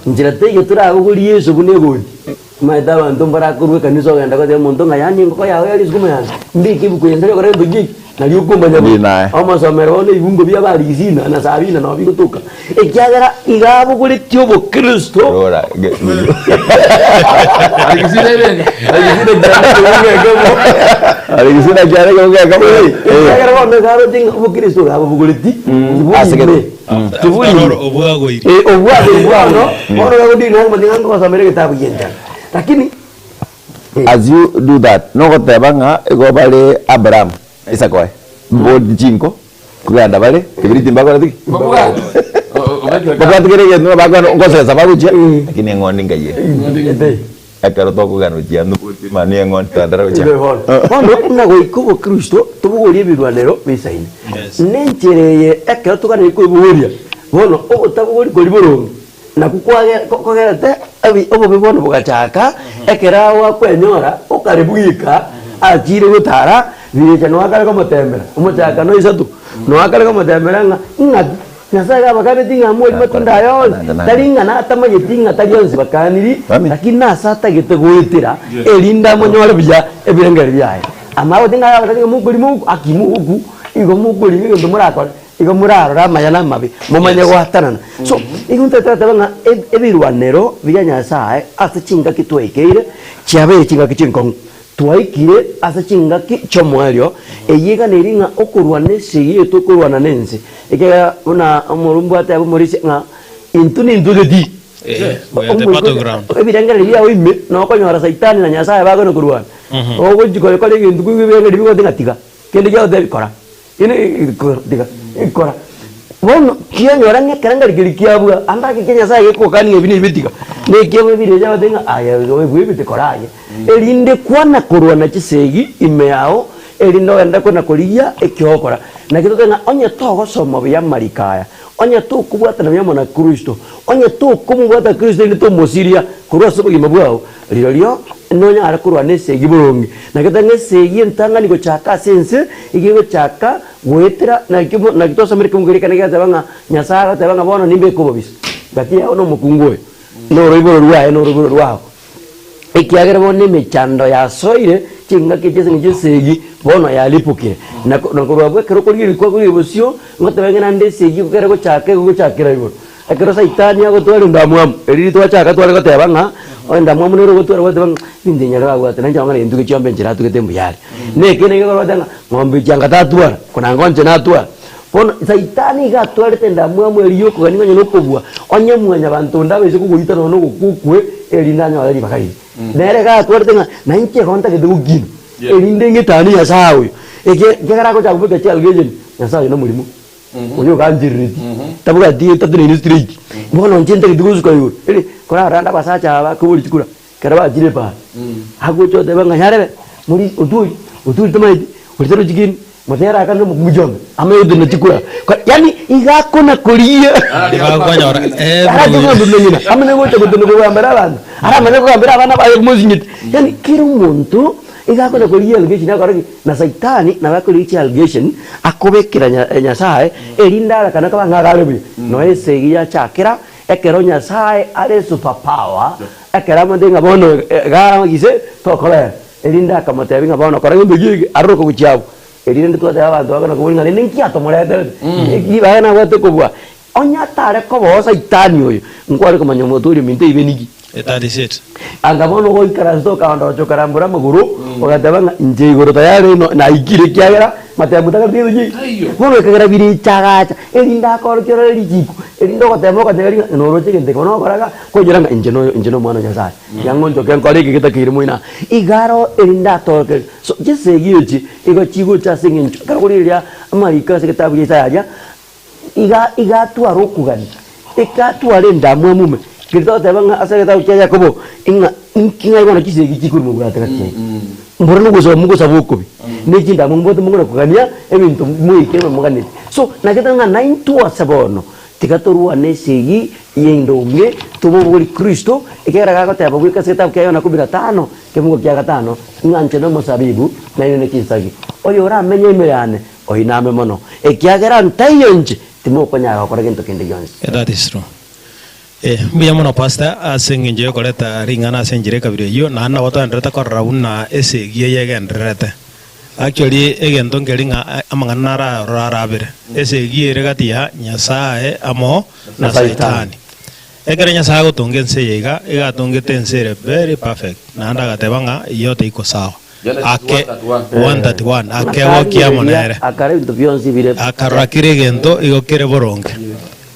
njira tege turaguguri Yesu bunego maida bantu mbarakurwe kanizo genda ko muntu ngayani ngo yawe yari zigume yana mbiki bukuyendere gore bugi nari ukumanya amasomero ne ibungo bya bari izina na sabina no bigutuka ekyagara igabo kuri tyobo Kristo rora alikisina kyare ko ngakamo ekyagara ko ngaro tinga bu Kristo gabo buguliti asegere tubuli obwago iri obwago no ora ko dinga manyanga ko samere kitabu yenda lakini as you do that no gotebanga igobale Abraham isakwa bod jinko kuganda bale kibiriti mbagora tiki bakati kere no bagano ngose sababu je lakini ngoni ngaye akaro to kugano je anu mani ngoni tandara ucha bono na goikubo Kristo tubuguri birwanero bisaini nenchereye akaro tukana ikuburia bono otabuguri kuri borongo na kukwagete abi obo bibono bugachaka ekerawa kwenyora ukaribuika ajire gutara bireje no akara ko mutembera umuchaka no isatu no akara ko mutembera nga nasaga bakabe tinga mwe matunda yo taringa na atamaye tinga tarionzi bakaniri lakini nasata giteguitira elinda monyore bya ebirengeri byaye amawo tinga ya tinga mukuri muku akimuku igo mukuri ngo murakora igo muraro ramayana mabi mumanye gwatanana so igunta tatabanga ebirwanero bya Nyasaye asachinga kitwekeire cyabe kinga kichinkong twaikire asachinga kichomwalyo eyiga neringa okurwane siye tokurwana nense ekega una omurumbu ate abumurisi nga intuni ndugedi the battleground ebirengere bya wime no konyora saitani na Nyasaye bago no kurwana ogo jikole kole ndugu bibengere bigo tingatika kende jao debikora ine ikora bono kianyora ngekaranga girikiabwa andake Kenya saye ko kani ebini bitika ne kiamwe bire jao tinga aya we bwibite koraye elinde kwana korwana chisegi ime yao elindo enda kuna kulia ekiokora na kitu tena onye togo somo bya marikaya onye to kubwata na myamo na Kristo onye to kumubwata Kristo ni to mosiria kurwa sobo gimabwao lilo nonya ara kurwa nese giburongi na kitanga segi ntanga niko chaka sense igigo chaka wetera na kito amerika mugirika na tabanga nyasara tabanga bono nimbe kubobis gatia ono mukungoe no roiboro ruwa ikiagera bone mechando ya soire chinga kichese ngijisegi bono ya lipukire na kurwa bwe kero kuri kwa kuri bosio ngotabenge na ndesegi kero ko chake ko chakira ibo akero saitani ago twali ndamwam eri twachaka twali gotabanga ndamwam nero go twali gotabanga indinya rago atana njanga nduke chombe njira tukete mbuyali nekene ko rodanga ngombe janga tatwa kuna ngonje natwa pono saitani ga twali ndamwam eriyo ko ganinga no kubwa onye mwanya bantu ndabe kuguyita no gukukwe eri ndanya bali bakari nere ga twali na inche konta ke dugino eri ndenge tani ya sawe egera ko chakubuka chalgejen ya sawe no mulimo uyo kanjiriti tabuga di tatune ni street bono njente kiduguzu kwa yuri ili kora randa basacha aba kubuli chikura karaba jire pa hago chote banga nyarebe muri utui tamaidi ulitero jigini mutera akano mujombe ameyo na chikura yani igako na kulia igakonyora amene gocha kutono kwa mbara bana ara mane kwa mbara bana ba muzinyit yani kiro muntu igako na kulia allegation akora na saitani na bakuri allegation akobekira nyasaye erinda kana kaba ngagalebi no esegia chakira ekero nyasaye ale super power ekera mandenga bono gara magise tokole erinda kamatebi ngabono kora ngibigi aroko kuchabo erinda twata abantu akana kulinga ninki atomorete ikiba na wate kubwa onya tare ko bo saitani oyo ngware komanyomo turi minte ibeniki etarishet angabono go ikarasto kaando chokarambura maguru ogatabanga nje igoro tayari no na ikire kyagera matemutaka byeji bono kagera biri chagacha erinda korkero erijiku erindo kotemo kateri no roche kente kono koraga kojiranga injeno mwana nyasai yangonjo ken koriki kitakiri muina igaro erinda torke so jesegiyochi igo chigo cha singin karkuriria amarika seketabu yesaya iga tuarokugani ikatware ndamwe mume kirito tabanga asageta uchaja kobo inga igona kisegi chikuru mugata kati mborano gozo mugo sabuko nejinda mumboto mugona kugania ebintu muike muganite so naketanga 9 to sabono tikatorua nesegi yendonge tubobuli Kristo ikera kako taba bwika seta kyayo na 15 kemugo kya 5 nganje no musabibu na yone kisagi oyora menye imerane oiname mono ekyagera ntayonje timoko nyaga kora gento kende yonse that is true mbiya mono pasta asenginje koleta ringana asenjire kabire yo na watu andreta korrauna esegie yegendrete actually egento ngeringa amanganara rarabire esegie regatia nyasaye amo na saitani egere nyasaye gotongense yega egatongete ensere very perfect na ndaga tebanga yote iko sawa ake 131 ake wokia monere akare bintu byonsi bire akarakire gento igokere boronge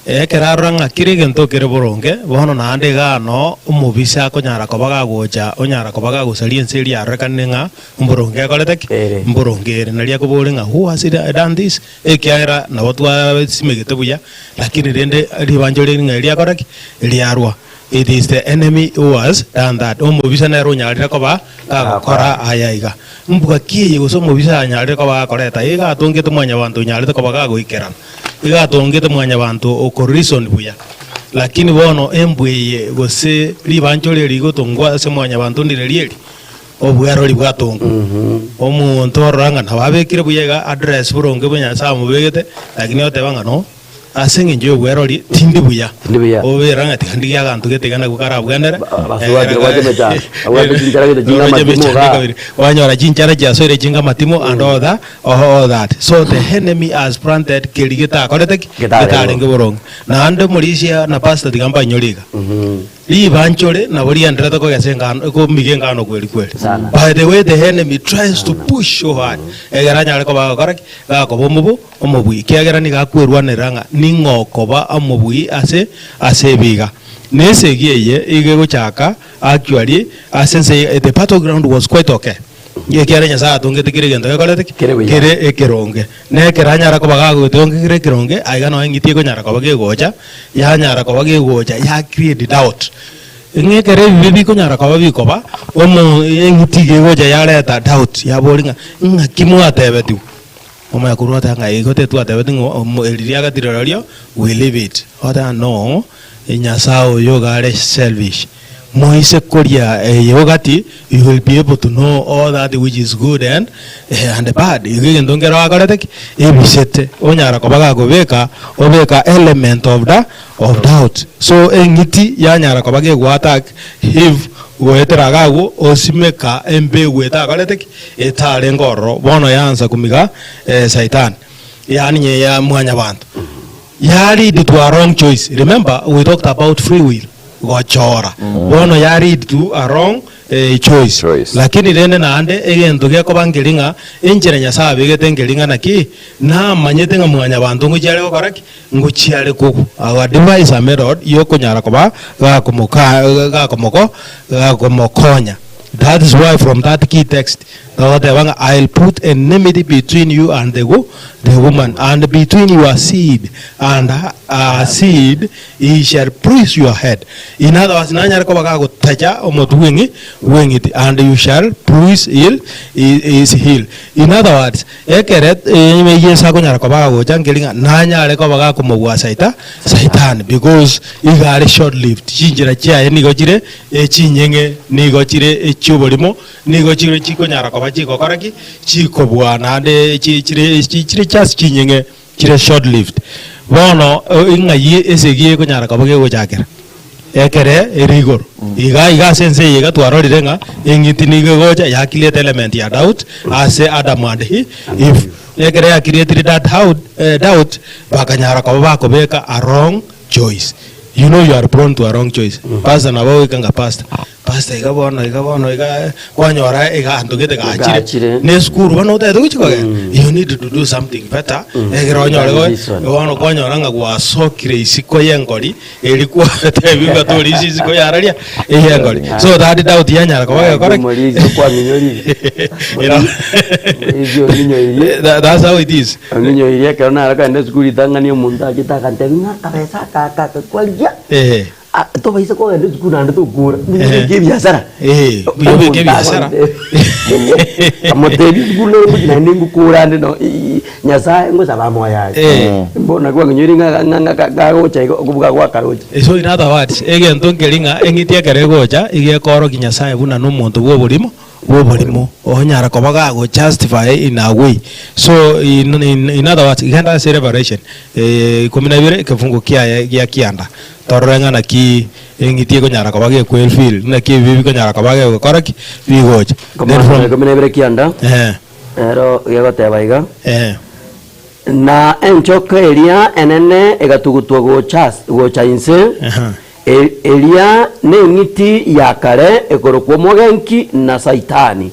ekeraranga kirigento kere boronge bono nande gano umubisa konyara kobaga gocha onyara kobaga gusali enseri arekanenga mboronge akoleteki mborongere nalia kobolenga who has done this ekiara na wotwa simegete buya lakini rende ribanjole ngelia koraki liarwa it is the enemy who has done that umubisa na ronyara koba akora ayaiga mbuga kiye goso mubisa nyare koba koreta iga tongete mwanya bantu nyare kobaga goikerana igatongete mwanya bantu okorison buya lakini bono embweye gose libanjole ligotongwa se mwanya bantu ndirelieli obwaro libwatongo omuntu oranga nababekire buyega address buronge bunya samu begete lakini otebanga no asengi njo obwaro li tindi buya oberanga tikandi ya gantu getegana gukara bwendere wanyora jinchara jasore jinga matimo and all that so the enemy has planted keligeta korete getarenge borongo na ande mulisia na pastor digamba nyoliga libanchole na boli andreta ko gasenga ko migenga no kweli by the way the enemy tries to push so hard egaranya ko ba koraki ga ko bomubu omubui kiagera ni gakwerwa neranga ningokoba omubui ase biga nesegiye ige gochaka actually asense the battleground was quite okay yekiara nyasa tongete kirigendo ekolete kire ekironge ne keranyara ko baga gotonge kire kironge aiga no engitie ko nyara ko bage gocha ya nyara ko bage gocha ya create doubt ngekere bibi kunyara kwa bibi koba omo ngitike goja yale ta doubt ya bolinga ngakimwa tebetu omo yakurota ngai gote tu atebetu eliria gatirorio we leave it oda no inyasao yogare selfish moise koria yogati you will be able to know all that which is good and bad igige ndongera wakorete ebisete onyara kobaga gobeka obeka element of doubt so engiti yanyara kobage go attack if goetera gago osimeka embe gweta korete etare ngoro bono yanza kumiga satan yani nye ya mwanya bantu yari it was wrong choice. Remember we talked about free will gochora bono yari to a wrong choice. Lakini rene na ande egento gya kobangelinga enjere nyasa abegete ngelinga naki na manyete nga mwanya bantu nguchale ko koraki nguchiale kuku our device a method yoko nyara koba ga komokonya. That is why from that key text I'll put enmity between you and the woman, and between your seed and her seed he shall bruise your head. In other words, nanyara ko bagago taja omotuwengi wengiti and you shall bruise his heel. In other words, ekeret yesa ko nyara ko bagago jangelinga nanyara ko bagago mobwa satan because igare short lived. Chinjira chia ni gojire chinyenge ni gojire chubolimo ni gojire chiko nyara ko chiko koraki chiko bwana ande chire chas chinyenge chire short lived bono ingayi esegie ko nyara kabage go jakera ekere rigor iga sense yiga twarorire nga engitini go ya create element ya doubt as Adam and Eve if ekere ya create that doubt bakanyara ko beka a wrong choice. You know you are prone to a wrong choice. Pastor na bawo ikanga pastor iga bono iga kwanyora iga andugete ga chire ne school bano ta do chiko you need to do something better egero nyore go wono kwanyora nga gwa sokire isiko yengori elikuwa tebiga to isiko yararia yengori so that doubt yanyara ko correct kwa minyori you know that's how it is minyori ya kana araka ne school itangani umuntu akitaka ntenga kabesa ka kwalia to baisa ko ende kuna ndo gura ke biasara biyo ke biasara amoteli gulo bujina ningu kura ndo nyasa ngo saba moya mbona kwa nyiringa nganga gago chai kubuga kwa karoje so in other words egento ngelinga engitia karegocha ige koro kinyasa buna no muntu bo burimo onyara ko baga go justify in a way so in other words iganda celebration kominabire kefungo kia kianda torenga na ki engitie ko nyara ko bage kwel feel na ki bibi ko nyara ko bage ko koraki bigoja kominabire kianda ero yego tebaiga na enchoka eria enene egatugutwa go chainse eria ne ngiti yakare ekorokwo mogenki na saitani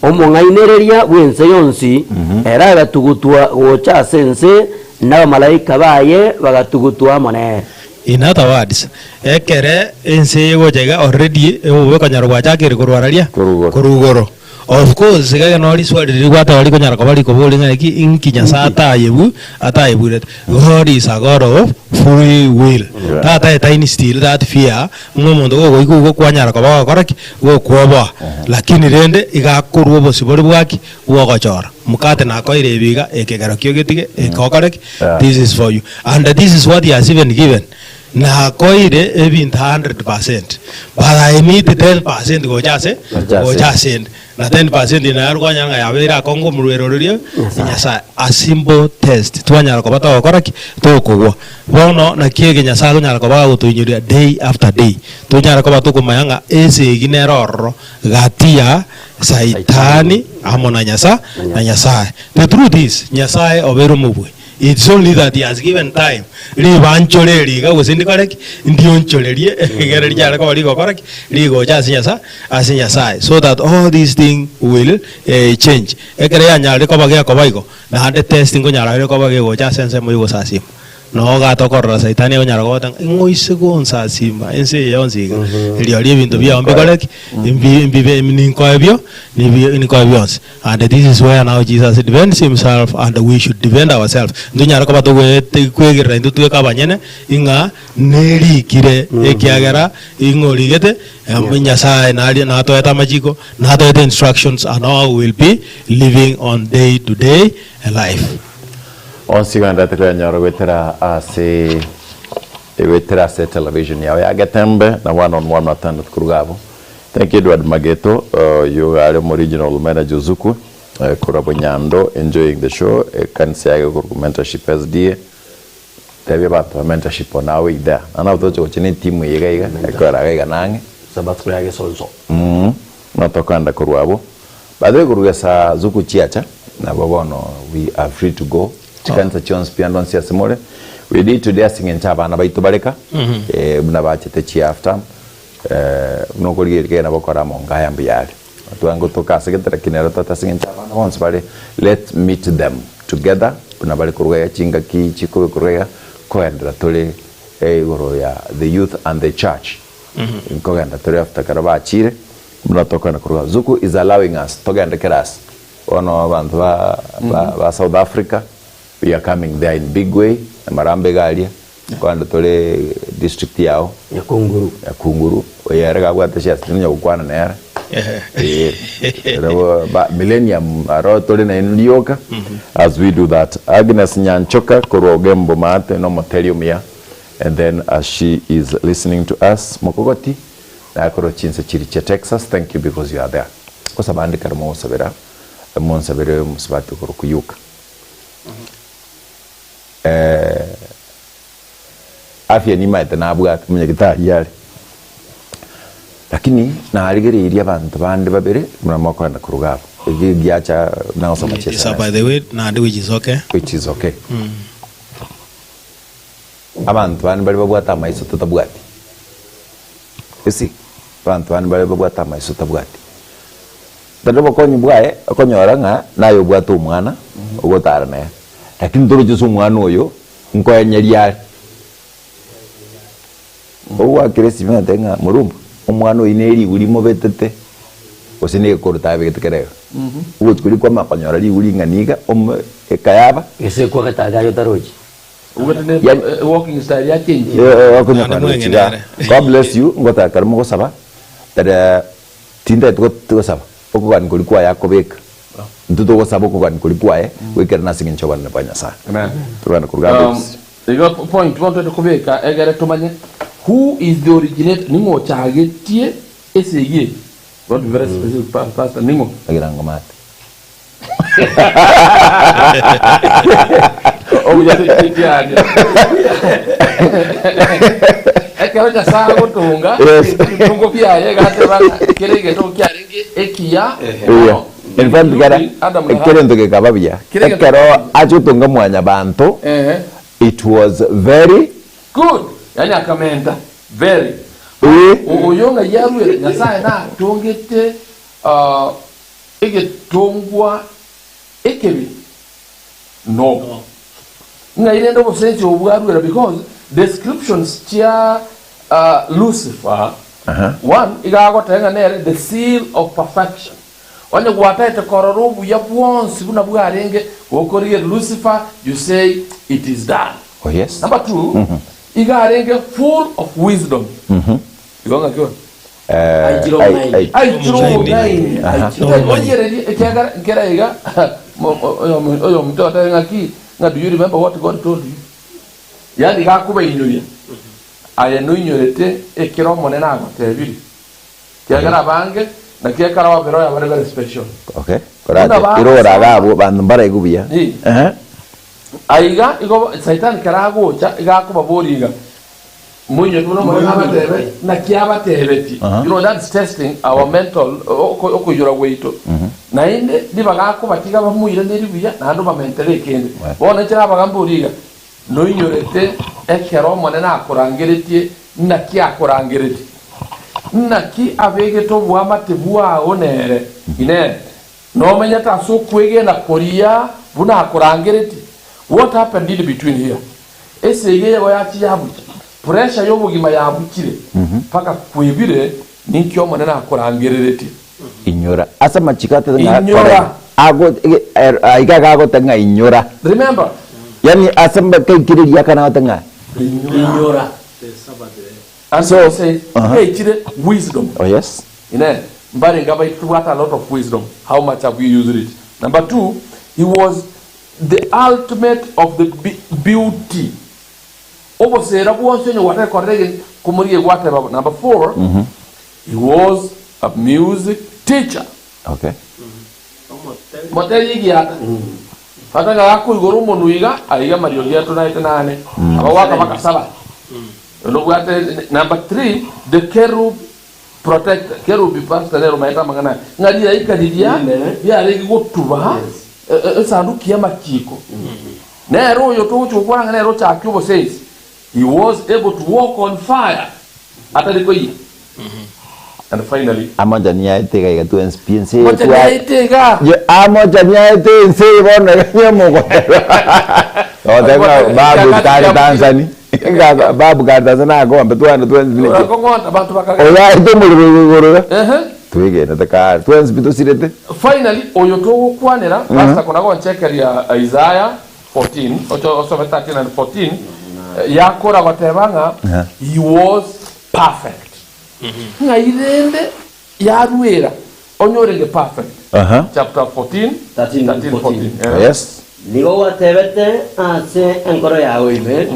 omongainereria bwense yonsi era agatugutwa gocha sense na malaika baye bagatugutwa mone. In other words ekere ense gojega already owe kanyarwa chakere korwararia korugoro. Of course gaga nori swali rigwata wali konyara ko bali ko bolinga iki inkinya sata yebu that God is a God of free will. That tiny still that fear ngomondo go kwanyara ko ba koraki go kwoba lakini rende igakurwo bosibori bwaki wogochora mukate na ko irebiga ekegaro kyo getige ekokoreki this is for you and this is what he has even given na koire ebintu 100% but I need 10% go jase na 10% ina yarwa nyanga yabera kongo murwerorio nyasa a simple test twanyara ko bata koraki to kugwa bono na kiege nyasa nyara ko ba utunyuria day after day tunyara ko batu kumayanga ese gineroro gatia saitani amona nyasa na nyasa. The truth is nyasa obero mubwe. It's only that he has given time. Ribanchole riga usindi koreki ndioncholerie gereri jara ko rigo koreki rigo jasinyasa asinyasa so that all these things will change. Ekere anyale ko bagya ko baigo na hande testing ko nyara ko bagya go jasense mo yugo sasi no gatokorora saitani onyara gota ngoise gonsa simba ense yonsiga iri ari ebintu bya ombe koreki imbi ninkoebyo ninkoebyo and this is where now Jesus defends himself and we should defend ourselves ndunyara ko batogwete kwegera indu tweka abanyene inga nerikire ekiagera ingorigete Nyasaye na toeta amajiko na toeta instructions and all will be living on day to day life. On siganda tekra nyoro wetera ase television yawe agatembe na one on one atanda kurugabo. Thank you Edward Mageto, you are the original manager Zuku kurabo nyando enjoying the show kanisa yake ku mentorship SDA tebe bato mentorship nawe ida ana utocho chini timu yega ekora nange sababu yake solso natokanda kurwabo badwe kurugesa Zuku chiacha na babono we are free to go chikanza chons piano sia semole we need today singing chaba na baitu bareka buna bachete chi after no kurigirike na bokora monga yambiyali tuango tokase ketera kinero tata singing chaba na once bare let's meet them together buna bari kurugaya chinga ki chiko kurugaya koendra tole goro ya the youth and the church koenda tole after karaba chire buna tokana kuruga Zuku is allowing us togenda keras ono bantu ba South Africa. We are coming there in big way. Marambe galia kwa tole district yao ya Kunguru oyerega kwa tashia sinya kukwana na yara ba millennium aro tole na indioka as we do that. Agnes Nyanchoka Korogembo Mate no Moterium ya, and then as she is listening to us Mokogoti na Koro Chinse Chiriche Texas, thank you because you are there. Kwa sabandi karamo sabera monsabere musbatu korokuyuka afya ni maite na abwa kumenya gitari yari lakini na aligere iri abantu bande babere muramako na kurugabo igiacha na soma chesa by the way na which is okay abantu bande bali babwata maiso tutabwati isi abantu bande bali babwata maiso tutabwati ndabo konyi bwae akonyora nga nayo bwata umwana ugotara na lakini toro jesu umwana oyo nko yanyari owa kiresima tenga murumba umwana oyineri urimo betete osine korta betekere uwo kuri kwa makanyora ri uri nganiga ekayaba ese kwa kataga yo taroji walking style ya change God bless you ngota karmo ko saba tada tinda to saba okugan kuri kwa yakobeka ntuto ko saba okugan kuri kwa wekera nasingin choban na panyasa amen turana kurga ego point wanted to kubeka egere tumanye who is the originator ningo chagetie eseye not very specific pastor ningo agirango mat oya tikiage ekero ja saa gotunga tungo pia yega tebana kerege to kyaringe ekia in fact gara kerento ke kababia ekero achutunga mwanya bantu it was very good yani akamenda very uyonga yarwe nyasaye na tongete egetongwa ekebi no nga irendo bosense obwarwe because descriptions chia Lucifer one igago tenga nere the seal of perfection onye gwata ete kororobu ya bwonsi buna bwarenge okoriye Lucifer you say it is done. Oh yes. Number two, igarenge full of wisdom. Igonga kyo. I draw nine. Do you remember what God told you? Yani gakuba inyuye. Aya no inyorete ekero monena agotebiri. Kyagara bange na kyakara wa bero ya very special. Okay. Korate irora gabo bantu baregubia. Aiga igo saitan karago cha igakuba boriga munyo tuno mwana tebe na kiaba tebeti you know that's testing our mental okuyura weito na inde dibaga kuba tiga bamuire ndiribuya na ndo bamentele kende bona kira bagamburiga no inyorete ekero mwana na akorangeretie na ki akorangereti na ki abege to bwama tebua onere ine no menya taso kwege na koria buna akorangereti. What happened in between here? esege yego yakiyabuki pressure y'obugima yabukire paka kwibire ninkyo monene akorangirereti inyora asa machikate inyora ago aiga ago tanga inyora remember yani asamba kekiri yakana tanga inyora and so say hey chire wisdom. Oh yes, but what a lot of wisdom. How much have we used it? Number 2, he was the ultimate of the beauty. Number 4, he was a music teacher. Okay. Number 3, the cherub protector. Cherub pastor nero maeta mangana. Ngadi ya ikadidia ya regi gotuba sanduku ya makiko. Nero yoto chukwana nero cha Akubo says he was able to walk on fire. Ataliko yi. And finally, amojania itega igatu experience amojania itega amojania itega bona nyemo otenga babu kari Tanzania babu kari Tanzania go ambe tuana tuenzi ko ngonta bantu bakaga oya itomuluguru tuige na taka tuenzi bitu sirete. Finally oyoto kwanera pastor kona go checker ya Isaiah 14 also 13 and 14 yakora batebanga he was perfect. Ngairende yaruera onyorenge perfect. Chapter 14 14. Yes. Nigo watebete ase enkoro yawe ime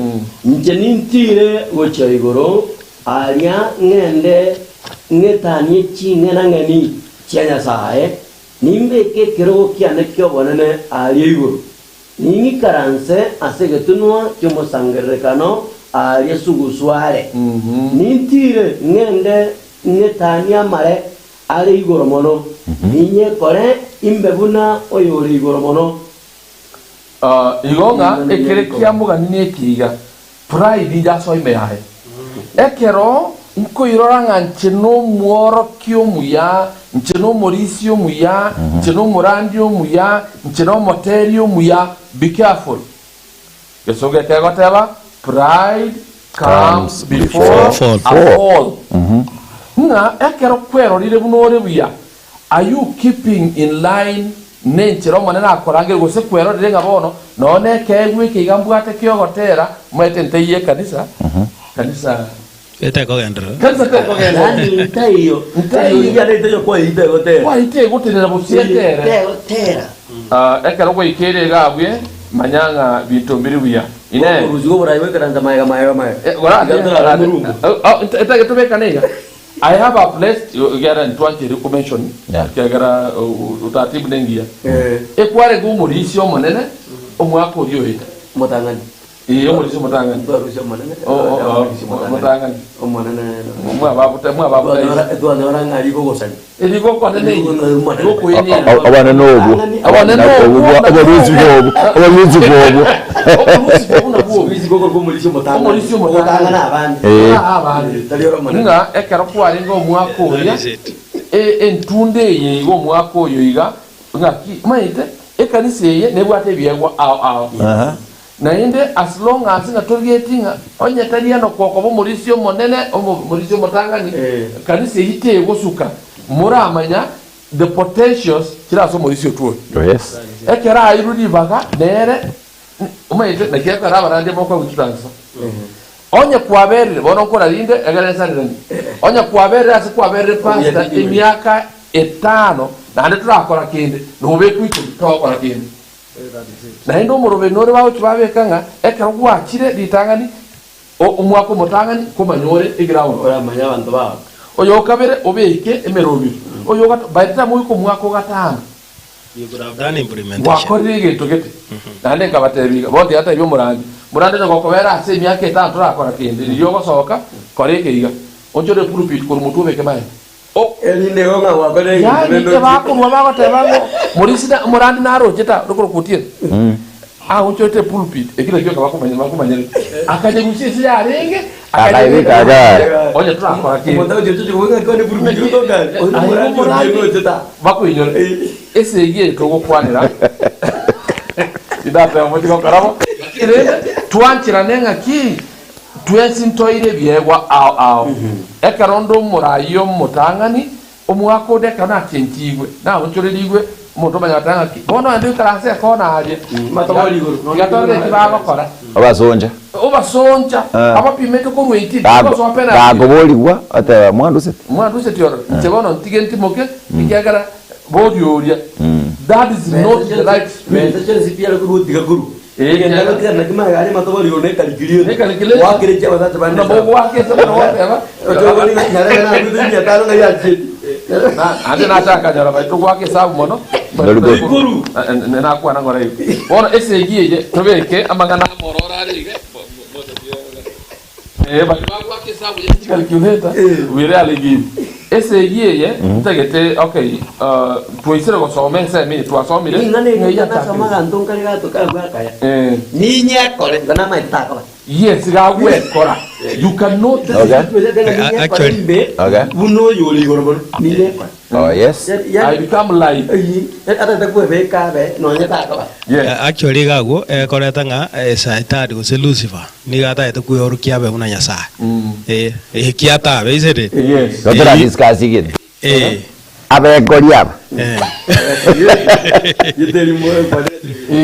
njenintire gocha igoro aria ngende ngetanie chingena ngeni chenya sae nimbeke kero kiane kyo bonene aria igoro ningi karanse ase getunwa chomo sangerekano aria sugusware nintire ngende ngetania mare aria igoro mono ninye kore imbebuna oyori igoro mono. Igonga ekerekia mugani nekiga pride jaso ime yahe ekero nkoirora ncheno muoro kyomuya ncheno morisio muya ncheno morandio muya ncheno moterio muya. Be careful. Yesoge kegoteba pride comes before a fall. Nga ekero kwero lire bunore buya. Are you keeping in line nenchero manena akorangire gose kwero renga bono none kegwe kigambwate kyogotera mwete nteye kanisa kanisa eteko gendro kanisa teko gendro yani ntayo ya ntayo kwa ite gotera busietere ekero kwa ikere gabwe manyanga bitombiri buya ine uruzigo buraiwe karanda maiga gora etake tubeka nega. I have a place you get in 20 recommendation. Kagara utatibu nengia. Ekware gumurisio monene omwako ryohita. Motangani. Iyo murisio motangani. Murisio monene. Motangani. Omonene. Mwa babu. Edwa ndora ngari go gosani. Edigo kwa nene. Go kuyeni. Abana nobu. Abana nobu. Abaruzi bobu. Abaruzi bobu. Abaruzi go go murisio motangani. Murisio motangani abandi. Abandi. Talioro monene. Nga ekero kwari ngo mwako ya. Entunde ye go mwako yo iga. Ngaki maite ekanise ye nebwate byegwa awo. Na inde as long as nga targetinga onye taliya no kokobo murisio monene murisio motangani kanise hite gosuka muramanya the potentials kiraso murisio tuo. Yes. Ekera ayirudi baga nere umaite na kiyaka rabarande moko gutransa. Onye kwaberire bono nkora linde egeresa ndani. Onye kwaberire asi kwaberire pasta emyaka 5 na ndi turakora kinde nobe kwiko tukora kinde. Na ndo murobe nore bawo tubabekanga ekero gwakire ditangani omwako motangani komanyore iground oramanya abantu bawo oyo kabere obeke emerobi oyo gato baita muiko mwako gatanga you could have done implementation wakorige togete nande kabatebiga bondi hata ibyo murande ngo kobera ase myaka 5 turakora kinde niyo gosoka korege iga onjore pulpit ko mutu beke mai elinde gonga wakore yani ke bakurwa bagotebango murisida murandi naro jeta rukuru kutie onjote pulpit ekile kyo bakumanya akaje gushisi ya renge akaje kaga onye turakora kinde mondo jojo gonga kone pulpit to ga murandi jeta bakuinyore ese yeye to gokwanira idata mo tiko karabo twanchira nenga ki twesintoire byegwa ao ekarondo murayo mutangani omwako de kana kentigwe na onchoreligwe muntu manyatanga ki bono andi karase kona aje Matobali guru. gatore kibaba kora abasonja obasonja abapimeke ko rwiti gagoboligwa ate mwandu se tiora chebono ntigenti moke ikagara bodioria that is not the right spirit. Message si pia guru tiga guru. Ngalo kana kima gari matobali guru ne kalikiri. Wakire chama sasa bana. Bogo wake sasa wote hapa. Matobali nyara na kudunya tano ngai aje. Ande na chaka jara bai to wake sabu mono. Guru. Na kwa na ngora hivi. Bona ese giye tobeke amangana morora rige. Bai wake sabu ya calculator. We really give. Ese giye tegete okay tuisire go some nse mini twasome ile ngane ya sama gantung kali gato kala kaya ni nya kole ngana mai ta kala yes ga we kora you cannot actually buno yoli gorobon ni nya kora oh yes I become like ada ta ko be ka be no nya ta kala actually gago koreta nga saitari go se Lucifer ni gata ete kuyoru kiabe una nyasa kiata be isede yes dotora discuss again abe koriaba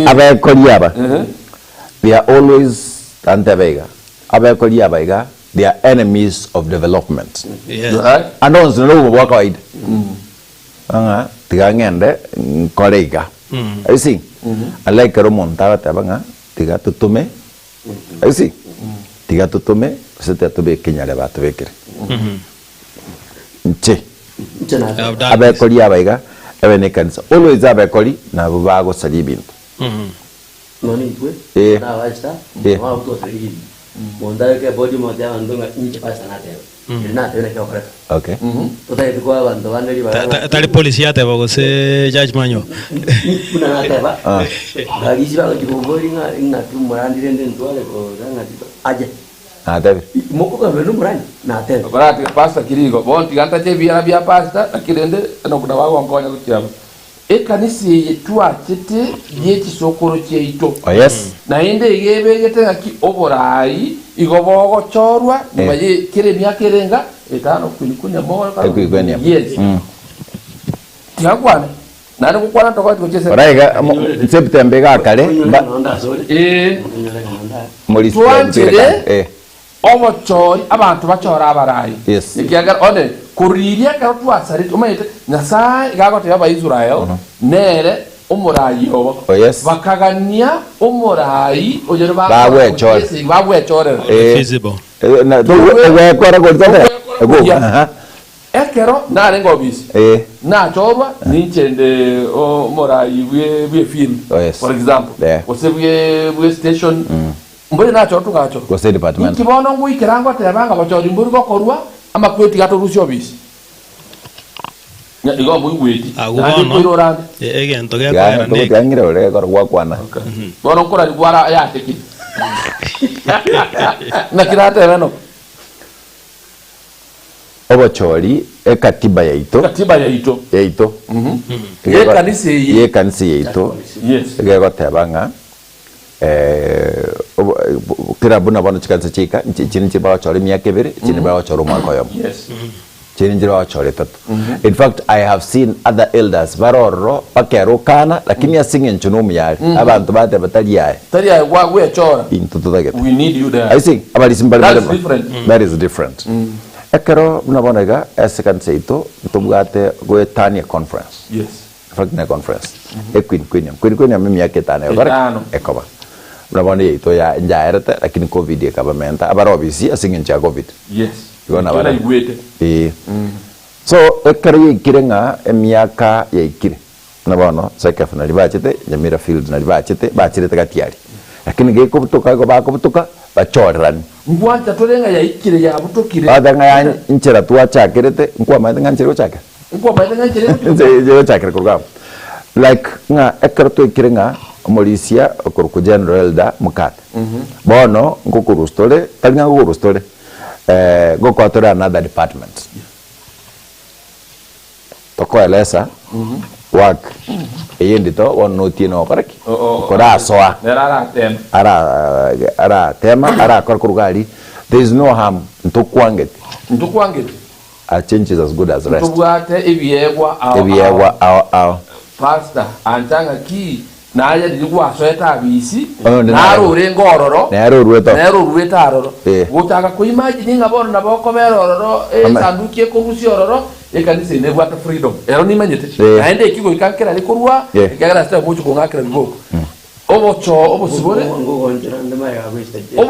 abe koriaba they are always antebega abe koriaba iga they are enemies of development yes anons no bo kawaida anga tigangende koreiga I see alike romonta tabanga tiga tutume I see tiga tutume sete tobe kenyale batubekere nche abekori abaiga ebene kanisa always abekori na bubago sali bintu noni twe na wasta wa to sali monda ke body moja andonga nje pasa na tena na tena kwa kora okay to ta kwa bando banderi ba tali polisia te bago se judge manyo kuna na teba gari ba ko bori nga tu morandi rende ntwale ko nga tipo aje David. Moko ka venu murani na tena. Barati pasta kirigo. Bon tiganta je bia pasta akirende no kuna wago ngonya kutyaba. Kanisi yetua chete yeki sokoro cheito. Oh yes. Na inde yebe yete ki oborai igobogo chorwa baye kire myaka erenga etano kulikunya moyo ka. Yes. Tiagwana. Nani kukwana tokwa tuchese. Baraiga September ga kale. Muri September. Omochori abantu bachora abarayi ikiaga one kuriria ka twasari umayite nasa igagote yaba Israel nere umurayi obo bakagania umurayi ojere bagwechore visible na we kora gotsa ekero nare ngobisi na chorwa ninchende umurayi bwe film for example osebwe station mburi nacho tugacho ko state department kibono ngui kirango tebanga bachori mburi gokorwa ama kweti gato rusio bisi nya igo mbui gweti agubono egento ge kwera ne gangire ore korwa kwana bono kora gwara ya teki na kirate beno obochori ekatiba yaito ye kanisi yaito yes gego tebanga kira buna bana chikanza chika chini chiba chori myaka ebere chini ba choro mwaka yomo yes chini chiba chori tatu in fact I have seen other elders baroro bakero kana lakini asinge nchuno myari abantu bate batari yae wa we chora into to we need you there I think abali simbali that is different ekero buna bana ga second seito tubwate go tania conference yes in fact na conference equin myaka tano ekoba Brabani itu ya njairete lakini covid ekabamenta abarobisi asingincha covid yes yona bara so ekari ikirenga emyaka ya ikire nabono sekef na libachete Nyamira field na libachete bachirete gatiari lakini geko butoka go bakobutoka bachorani ngwanja torenga ya ikire ya butokire adanga ya inchera tuwa chakirete nkwa maitenga nchero chake nje chakire kurugam like nga ekarto ikirenga Malaysia okuruku general da mukate bono ngokurustole tanga ngokurustole ngokotore another department toko elesa work eyendi to wono tieno koreki kora soa ara tema ara korkurugari. There is no harm ntukwangeti a change is as good as rest. Tubwate ebiyegwa awo pastor antanga ki naye digwa sweta abisi naro rengororo naro rueta aroro gutaka ku imagine ngabona naboko berororo sandukie ko gusiororo ekanise ne bwata freedom ero ni manyete naende kigo ikankera likurwa ikagara sta mucho kungakira biboko obo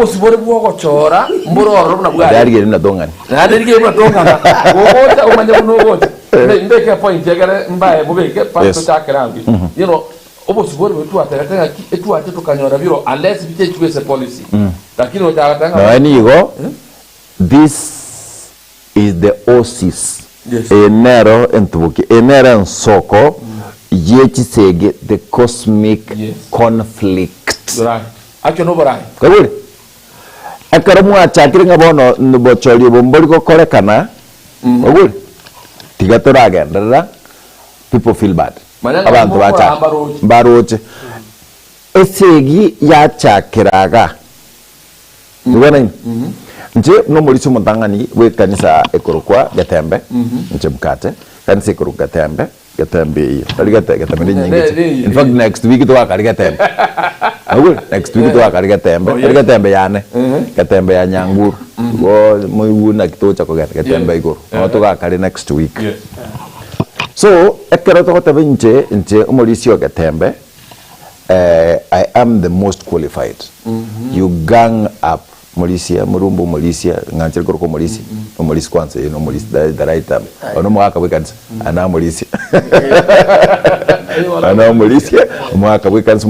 sibore bwogochora mburoro na bwa darigere na dongani gogota umanye kunogota ndeke point yagara mbaye bubeke pasto takerangi you know obo sibore wetu atakatanga etu ate tukanyora biro unless bite twese policy lakini utakatanga no go this is the oasis enero entubuki enero nsoko yechisege the cosmic conflict right acho no barai kaburi akaramu achakire ngabono nbochori bombori ko korekana kaburi tigatora agendera people feel bad abantu bacha baroche esegi yachakiraga ubona nje no muri sumutangani we kanisa ekorokwa gatembe nje mkate kanisa ekorokwa gatembe gatembe nyingi. In fact next week to akari gatembe next week to akari gatembe yane gatembe ya nyanguru go moyu na kitocha ko gatembe igoro no to akari next week. So ekero to tabe nje umulisio gatembe I am the most qualified. You gang up Malaysia, Murumbu Malaysia, Nganchel Koroko Malaysia, Malaysia kwanza, you know Malaysia, the right time. Ono mwaka weekends, ana Malaysia. Ana Malaysia, mwaka weekends.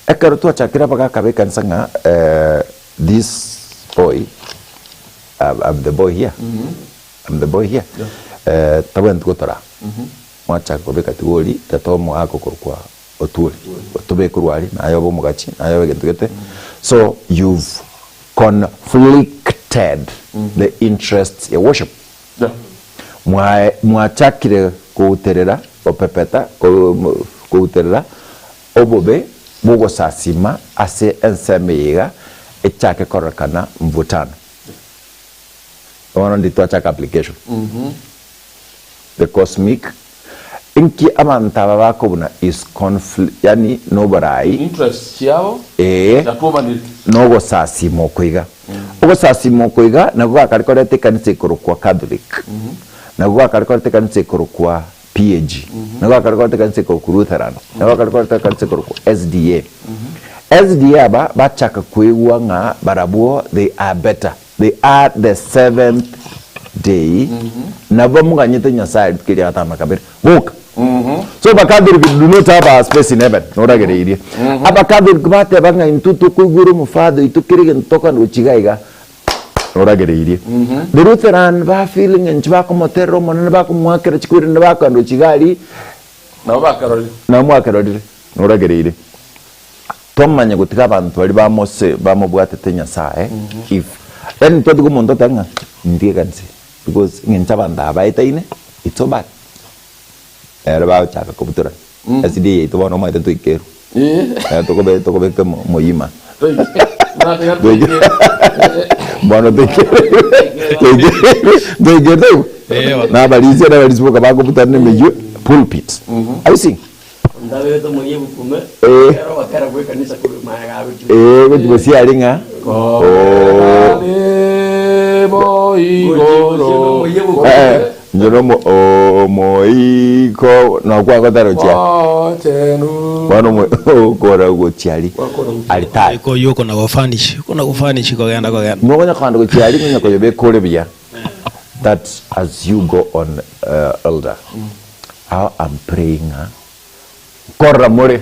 Ekaro tu achakira paka weekends nga this boy, I'm the boy here. I'm the boy here. Tawen tukotora. Mwachaka weka tuoli, tato mwaka korokwa otuli. Otobe kurwali, na ayobo mugachi, na ayobo getugete. So you've conflicted the interests of worship. Mwachakire kuuterera, opepeta, kuuterera, obobe, bogo sasima, ase ensemeiga, echake korakana mvutano. Ono ndito achaka application. The cosmic inki amantaba bakobuna is conflict, yani nobarai interest yao nogo sasimo kwiga ogo sasimo kwiga nago akarikorete kanise korokwa Catholic nago akarikorete kanise korokwa PAG nago akarikorete kanise korokwa Lutheran nago akarikorete kanise korokwa SDA aba bachaka kwigwa nga barabuo they are better, they are the seventh day nabo muganyete nyasaye kiri atama kabiri book. So Bakadir do not have a space in heaven. No ragere. Abakadir kubate banga intutu kuguru mufado itukiri ntoka nuchigaiga. No ragere. The Lutheran ba feeling and chibako motero monana bako mwakere chikuri ndabako ndochigali na bakaroli. Na mwakaroli. No ragere. Tomanya gutika abantu bali bamose bamubwate tenya sae. If then todo gumondo tanga ndiye kanse because ngentabanda abaitaine it's so bad. Era ba chaka kobutura SDA to bono mai to ikeru to ko be moyima bono to ikeru na balisia na balisia ka ba kobutura ne meju pulpit I see ndabe to moyebu kume era wakara kwe kanisa kule maga bitu wetu si alinga Njono moiko na kwa kotaro chia. Wano mo kora go chiali. Alita. Ko yoko na gofanish. Kuna gofanish ko ganda ko ganda. Mo kanya kando go chiali kunya ko yobe kole bia. That as you go on elder. How I'm praying Korra more.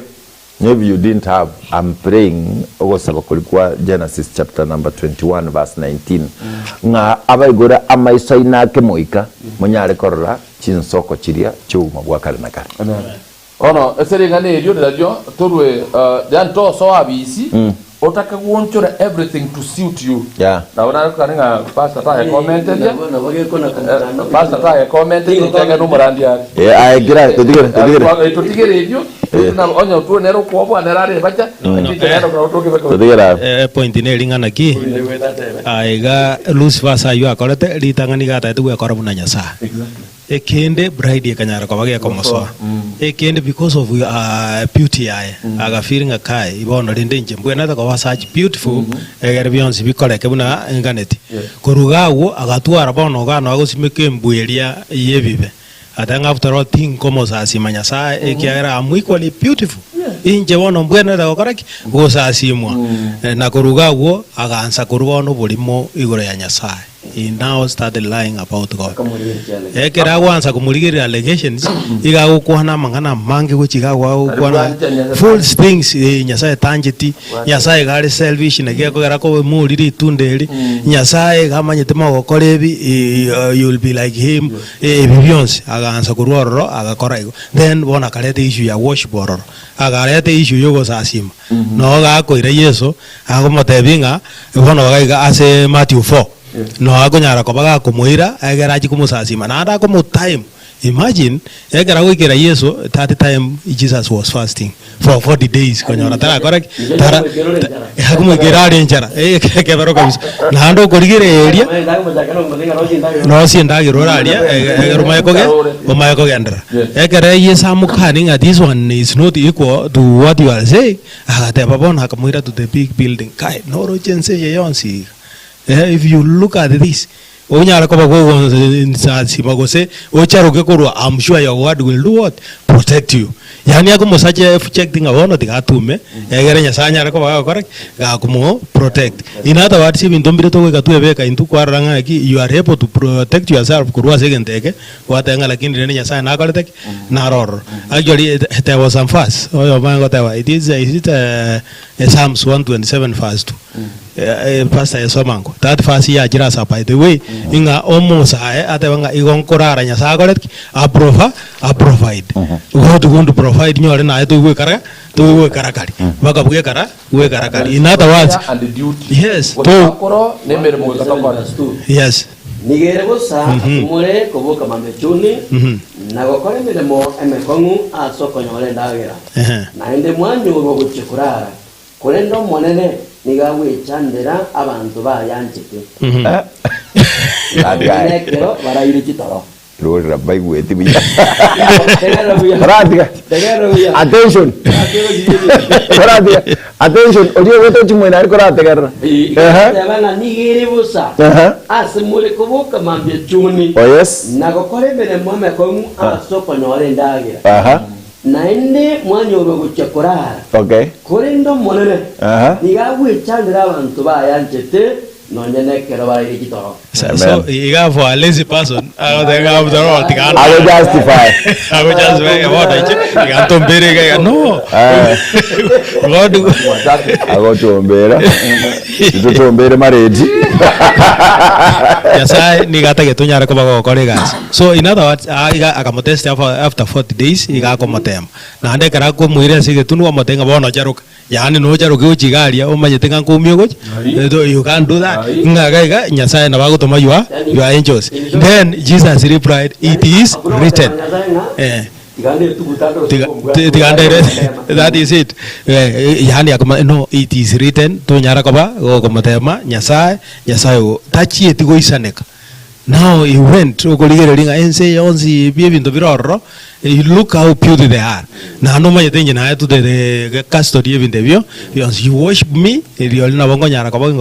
Maybe you didn't have. I'm praying kulikuwa Genesis chapter number 21 verse 19. Nga abaigora amaisaina kemoika munyare korra chinsoko chiria chuma bwakale nakare. Ono eseri ngane ryo ndaryo torwe dan to so abisi otaka guonchora everything to suit you. Yeah. Na wana kaninga pastor ta commented ya. Na wage kona kamera. Pastor ta commented ni tega no murandi ya. Ai gira tudigere. Tutigere dio. Na onyo tu nero ko bwa nerare bacha. Tudigere. Point ne lingana ki. Aiga Lucifer sa yu akorete litangani gata tu akora bunanya sa. Ekende bride kanyara kwa bage komoso. Ekende because of beauty ai. Aga feeling a kai ibono rinde nje mbwena ta kwa such beautiful egere beyonce bikore kebuna nganeti. Korugawo agatwara bono gano agosimeke mbweria yebibe. Atanga after all thing como sa simanya sa ekiara am equally beautiful. Inje bono mbwena ta koraki go sa simwa. Na korugawo agansa korugono bulimo igore ya Nyasaye. He now started lying about God. Ekera wansa kumuligiri allegations iga ukwana mangana mange kuchiga kwa ukwana full things Nyasaye tanjiti Nyasaye gari selfish nege kogera ko muliri tunderi Nyasaye gamanyete magokorebi you will be like him Beyonce agansa kuroro agakora igo then bona karete issue ya worship ororo agarete issue yogo sasima no ga koire Yesu agomotebinga bona gaiga ase Matthew 4 no agonyara kobaga kumuira ageraji kumusasima na ada komu time imagine egera wikira Yesu 30 time Jesus was fasting for 40 days konyora tara correct tara hakumwegera renjara kebero kabisa na ndo korigire area no siendagiro raria rumaye gendra egera Yesu amukani nga this one is not equal to what you are saying agateba bona akamuira to the big building kai no rojense yonsi. If you look at this, onyara koba go simagose ocharuke korwa I'm sure your word will do what? Protect you. Yani akomo sache checking abono tigatume egere Nyasaye koba correct ga kumo protect. In other words if ndombire to weka tuebeka into kwaranga ki you are able to protect yourself kurwa segenteke watanga lakini rene Nyasaye na korete na ror. Actually there was some verse oyo bango tawa it is Psalms 127 verse 2. Pastor Yesomango that verse ya jirasa by the way inga almost atebanga igonkorara Nyasaye korete provide God going to provide nyore na eto we karakari bakabuge kara we karakari in other words yes to nemeremo tatokora yes nigere bosa mure koboka mamechuni na gokore miremo emekongu asoko nyore ndagera na ende mwanyu ro guchikurara kurendo monene nigawe chandera abantu bayanjike kero barayiri kitoro Lord Rabbi weti biya Radiga attention Radiga attention odio weto chimwena ariko rategera bana nigiri busa asimule kubuka mambye chuni oh yes na gokore mbere mwame ko asoko nyore ndagira na ende mwanyoro guchakorara okay kurendo monene nigawe chandira abantu bayanjete nonyene kero barayiri kitoro. So you have a lazy person. I will justify. I will justify what I got to be no. I got to umbera. You to umbera marriage. Yes, I nigata get to Yarako colleagues. So in other words, I got a test after 40 days. I got them. Now they can go Muira Sigetunu Matenga Bona Jaruk. Yani no Jaruki Garia, or Mayatenga Kumio. You can't do that. Ngaga, Nyasaye Navago to Mayua, you are angels. Then Jesus replied, it is written. That is it. No, it is written to Nyarakoba, Gomatema, Nyasaye, Tachi etigo isaneka. Now he went to Goligering and say, Onzi, Bibi to Viroro. Look how beautiful they are. Now, no matter I to the custody of interview, you worship me, you'll never go Nyarakoba in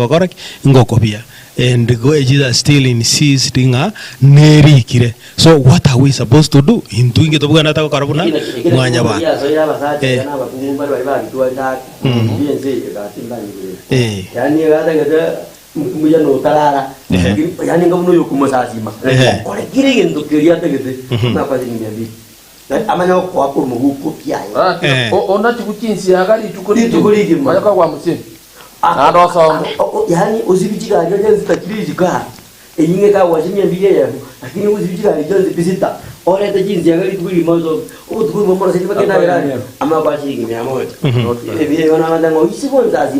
Gokobia. And Jesus still insisting Neri Kire. So, what are we supposed to do in doing it? Buganata Karabuna? Muyano tarara yani ngamuno yokumusasima kore kirigendo kiria tegete na kwa nyimbi amanya kwa ko muguko kiaye ona tikukinsi yakali tukurigi mayaka kwa musini ado so yani uzibijiga ryo nzi takiriji ka enyinge ka washimye mbiye yaho lakini uzibijiga ryo nzi bisita ore the jinsi ya gari tuli mozo o tuli mo mora sema kena gara ama ba shilingi 100 ebi ona wanda ngo isi bo zazi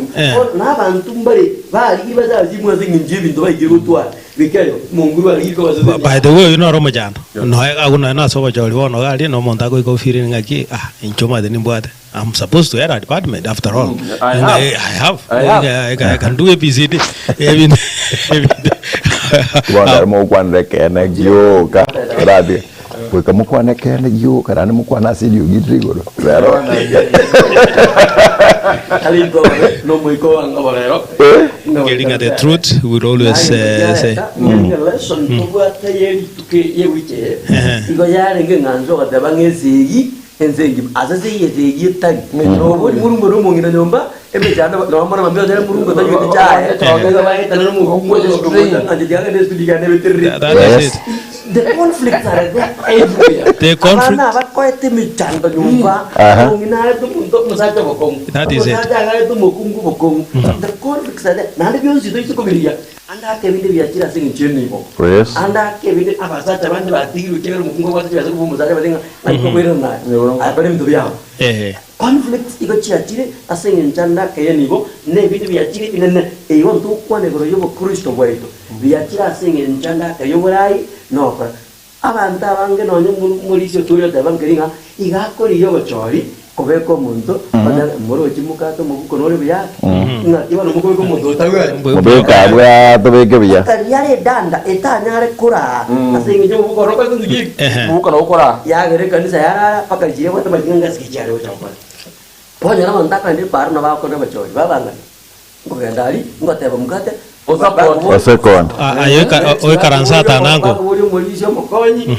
na bantu mbare ba ri ba zazi mo zingi njibi ndo ba igiru twa bikero munguru ari ko bazo by the way no romo jana no aguna na so bajoli wono gari no monta ko feeling ngaki inchoma de nimbwate I'm supposed to head a department after all. I have. I can do ABCD. Wanda mo kwana kene gyo ka radio. Ko kamu kwana kene gyo karani mo kwana sidi ugidrigo. Pero. Alito no muy ko anga bolero. Getting at the truth will always say. Lesson to what ye to ye wiche. Igo ya nge nganzo ka tabangezi enzengi azaze yeze tag no murungo no mungina nyomba ebe jana no mara mambia dere murungo tayo tichae toga ba etana no munggo anje diaga de studiga ne beterri the conflicts are there everywhere the conflict na ba ko ete michando nyomba mungina to mundo musacha bokong that is it musacha to mokungu bokong the conflicts are there na de bionzi to ito komiria anda kevinde biachira singi cheni bo yes anda kevinde abasacha bandi batiru kero mukungu kwa ticha ko musacha badinga na ko wera na abare mtu byao conflict iko chiachire asengi nchanda kayenibo ne bitu biachire inene eyo ntu kwane goro yobo Kristo bwaito biachira asengi nchanda kayoborai no kwa abantu abange no muri sio tulio tabangeringa igakori yobo chori kobeko muntu bana moro chimukato muko nore bya na ibano muko ko muntu tawe mubeka bwa tobeke bya yare danda etanyare kura asengi jo muko roka nduji muko no kora ya gere kanisa ya paka jire wata bajinga skichare wachapa ponya na mandaka ndi par na ba ko na bachori babanga ngogandali ngoteba mukate second ayo karansa tanango uri muri sio mukonyi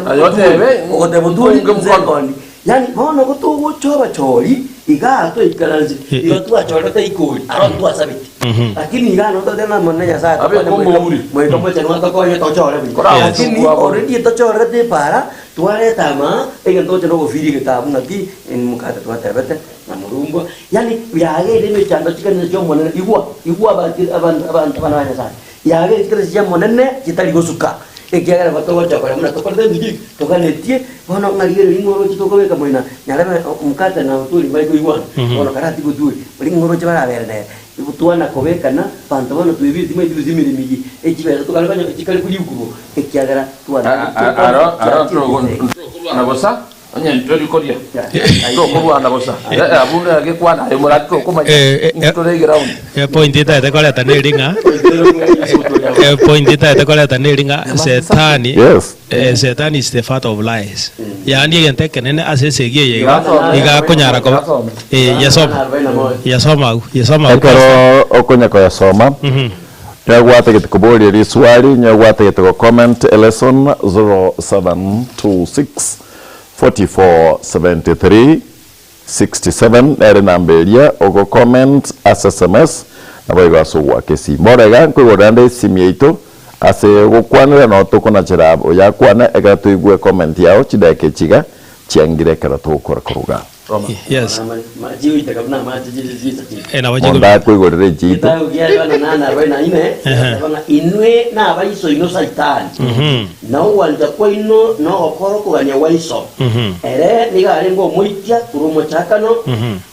ayotebe ngoteba nduri ngomkondi yani bono kutugo choba chori igato ikaranzi iyotu achora ta ikuri arontu asabiti lakini igano to tena monna ya sa abe kombo uri moi kombo chano to ko ye to chora bi lakini already to chora de para tuare tama egento chano go firi kita ngati in mukata to tabete na murumbo yani yage ile me chando chikani jo monna igwa ba abantu bana ya sa yage ikere je monna ne kitali go suka ekiagara batogo chakora muna tokorde ndiki tokanetie bono ngariero ingoro chitoko beka moina nyalema mukata na uturi bai kuiwana bono karati kuturi bali ngoro chibara berne ibutuana kobekana panto bono tuibi zimwe zimiri miji echibera tokalibanya chikali kuliukubo ekiagara tuana aro na bosa anya ntori kodia to kurwana bosa abunde agekwana ayo murato komanya ntore ground point ita itakola taneringa point ita itakola taneringa setani setani is the father of lies yani yente kenene asesege yega iga kunyara ko yasoma ekero okunya ko yasoma nyagwate kitukubuli riswali nyagwate kituko comment lesson 0726 44 73 67 ere namberia ogo comment as SMS na boiga so wakesi morega kwigorande simieito ase gukwanira no tukona chirabo yakwana egato igwe comment yao chidake chiga chiangire kara tukora kuruga yes majiwi takabna majiji ena wajigo onda kwigorere jito na bana ine bana inwe na abaiso ino saitani na wanja kwa ino no okoro kuganya waiso ere niga arengo moitia kurumo chakano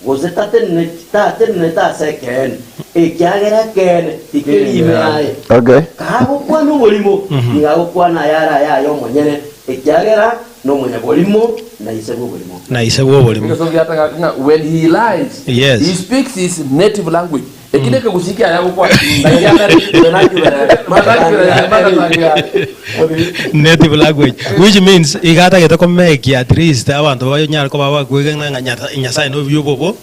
gozetate ne ta seken ekyagera ken tikeli mai okay kago kwa no bolimo niga kwa na yara yayo monyene ekyagera no mwenye bolimo na isebo bolimo because when he lies yes. He speaks his native language ekineke kusikia yako kwa native language which means igata geto komeki at least abantu bayonyara ko baba kwegena nyasa no byobobo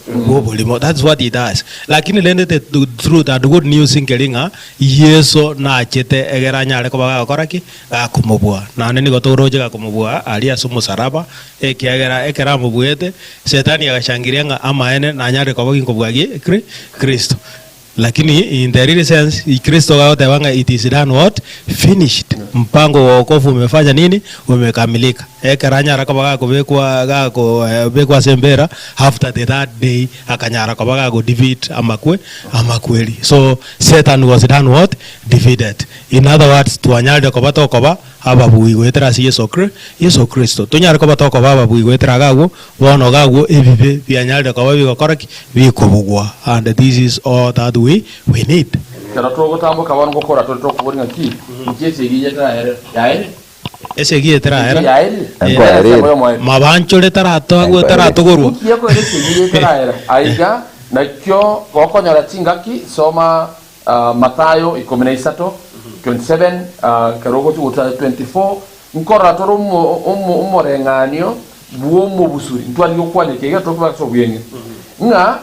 bolimo that's what he does lakini lende the truth and good news ingelinga yeso na chete egera nyare ko baba koraki akumubwa na neni gotoroje gakumubwa ali asumu saraba ekiagera ekera mubwete setani agashangirianga amaene na nyare ko bogingo bwagi Kristo lakini in the real sense Kristo gawatewanga it is done what finished mpango wa wokovu umefanya nini umekamilika ekaranyara kabaga bekwa sembera after the third day akanyara kabaga go defeat amakweli so Satan was done what defeated in other words tuanyalde kobato koba ababui gwetera ase Yesu Kristo tonyare koba toko bababui gwetera gago bono gago ebibe bianyarire koba bigokora ki bikobugwa, and this is all that we need. Kana to gotambuka bana gukora to kuburinga ki ikese ginyetera yaere ese gietera era yaere mabanchore tarato gwetara gorwo yako ese ginyetera era aiga nakyo gokonyora tingaki soma Mathayo 13:27 karogo tuguta 24 nkora toro umurenganyo buo mu busuri ntwali gokwanike gato kubaso bwenge nga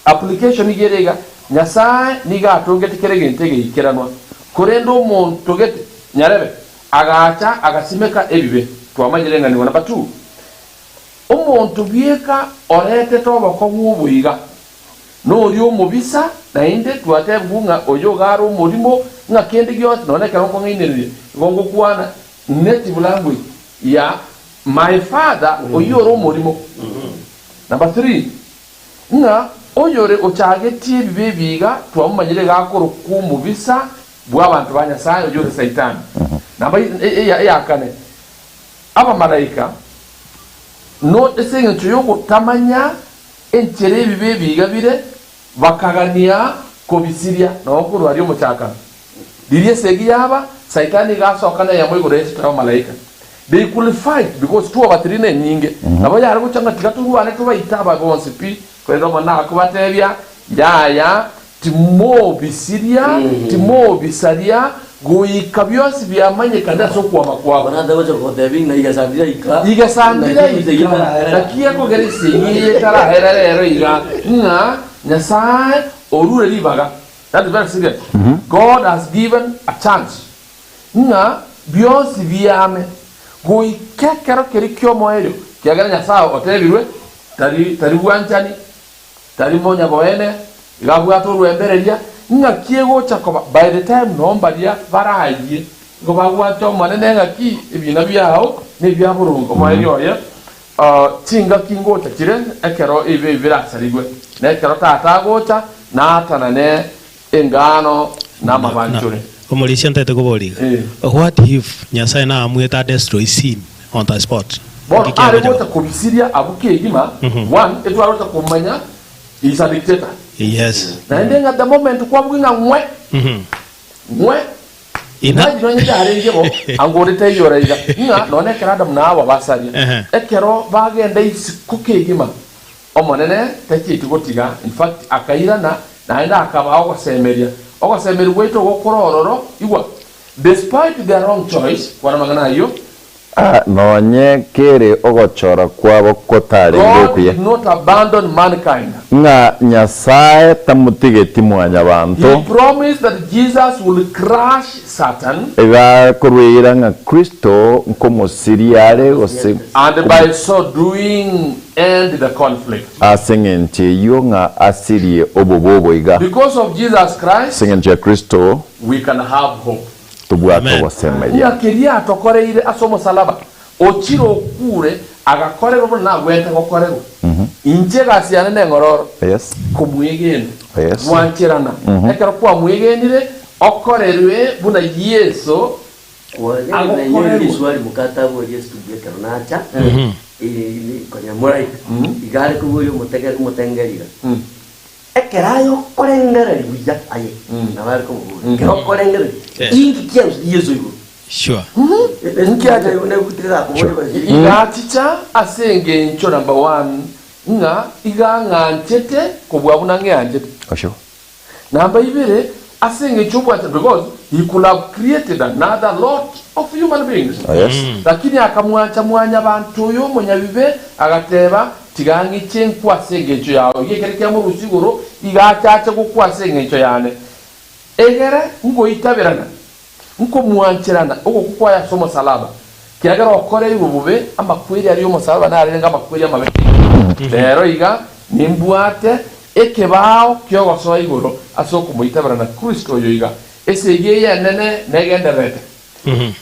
application igerega Nyasaye niga atongete kerege ntege ikeranwa kurendo umuntu gete nyarebe agacha agasimeka ebibe twamanyire ngani number 2 umuntu bieka orete toba ko mubuiga no rio mubisa na inde twate bunga oyo garo mulimo nga kende gyose none kero ko ngine ngongo kwana native language ya my father oyo ro mulimo number 3 nga oyore ochagetie bibiga twamumanyire gakoro ku mubisa bw'abantu banyasaye oyore Satan namba ya kane aba malaika no esenga cyoko tamanya enchere bibiga bire bakagania ko bisiria no kuru ari mu cyaka dirie segi yaba Satan gasokana ya mwigore esta malaika they qualified because two of three nyinge nabo yari gucanga tigaturuane tubayitaba bonse pi kwenda mwana akubatebya yaya timo bisiria timo bisaria goyika byose byamanye kandi asokwa makwabo banada bacho kodebinga igasandira nakiye ko gerisi yiye tara herero iga nga Nyasaye orure libaga. That is very serious. God has given a chance nga byose byame goyikekero kerikyo moyo kyagara Nyasaye otebirwe tari bwanchani tari monya boene igabwato rwembereria nga kiego chakoba by the time nombaria baraye ngo bagwato manene nga ki ibina byao ne byaburungo moyo ye tinga kingo takire ekero ibe birasarigwe ne ekero tatagocha na atanane engano na mabanchure Omulisi ntete kuboliga what if Nyasaye na amweta destroy sin on the spot bon ale bota kubisiria abuke igima one etwarota kumanya is a dictator. Yes. Na ndenga the moment kwa bwinga mwe ina jino nyare ngebo angore tayora iga nga none kerada mnawa basari ekero bagenda isikuke igima omonene takiti gotiga in fact akairana na enda akaba ogosemeria weto gokorororo igwa despite their wrong choice wana magana yo nonye kere ogochora kwabo kotari ngokuye God did not abandon mankind. Nga Nyasaye tamutigeti mwanya bantu. He promised that Jesus will crush Satan. Ega kurwira nga Kristo nkomusiriare ose. And by so doing end the conflict. Asengente yo nga asirie obobobo iga. Because of Jesus Christ, sengente Kristo we can have hope. Tubwato wasemeria. Keria tokoreire asomo salaba. Ochiro kure agakorero na gwete gokorero. Inje gasiane nengororo. Yes. Kumwegene. Yes. Mwanchirana. Ekero kwa mwegenire okorerwe buna Yesu. Wale swali mukata bo Yesu tugiye karunacha. Konya morai. Igare kubuyo mutengerira. Ekerayo korengere buya aye nabari ko kero korengere ingi kiams Yesu yugo sure nkiaje une kutira ko igaticha asenge ncho number 1 nga iganga ntete ko bwabuna nganjete sure number 2 asenge chobwata because he could have created another lot of human beings lakini akamwacha mwanya bantu yo munyabibe agateba tigangi chenkwa sengecho yawe yekerekya mu rusiguro igachacha gukwa sengecho yane egere ngo itaberana ngo mwanchirana uko kukwa ya somo salaba kiagara okore yubube amakwiri ari yo musalaba na arenga amakwiri amabeti rero iga nimbwate ekebao kyogo so igoro asoko mu itaberana Kristo yo iga esege ya nene negenderete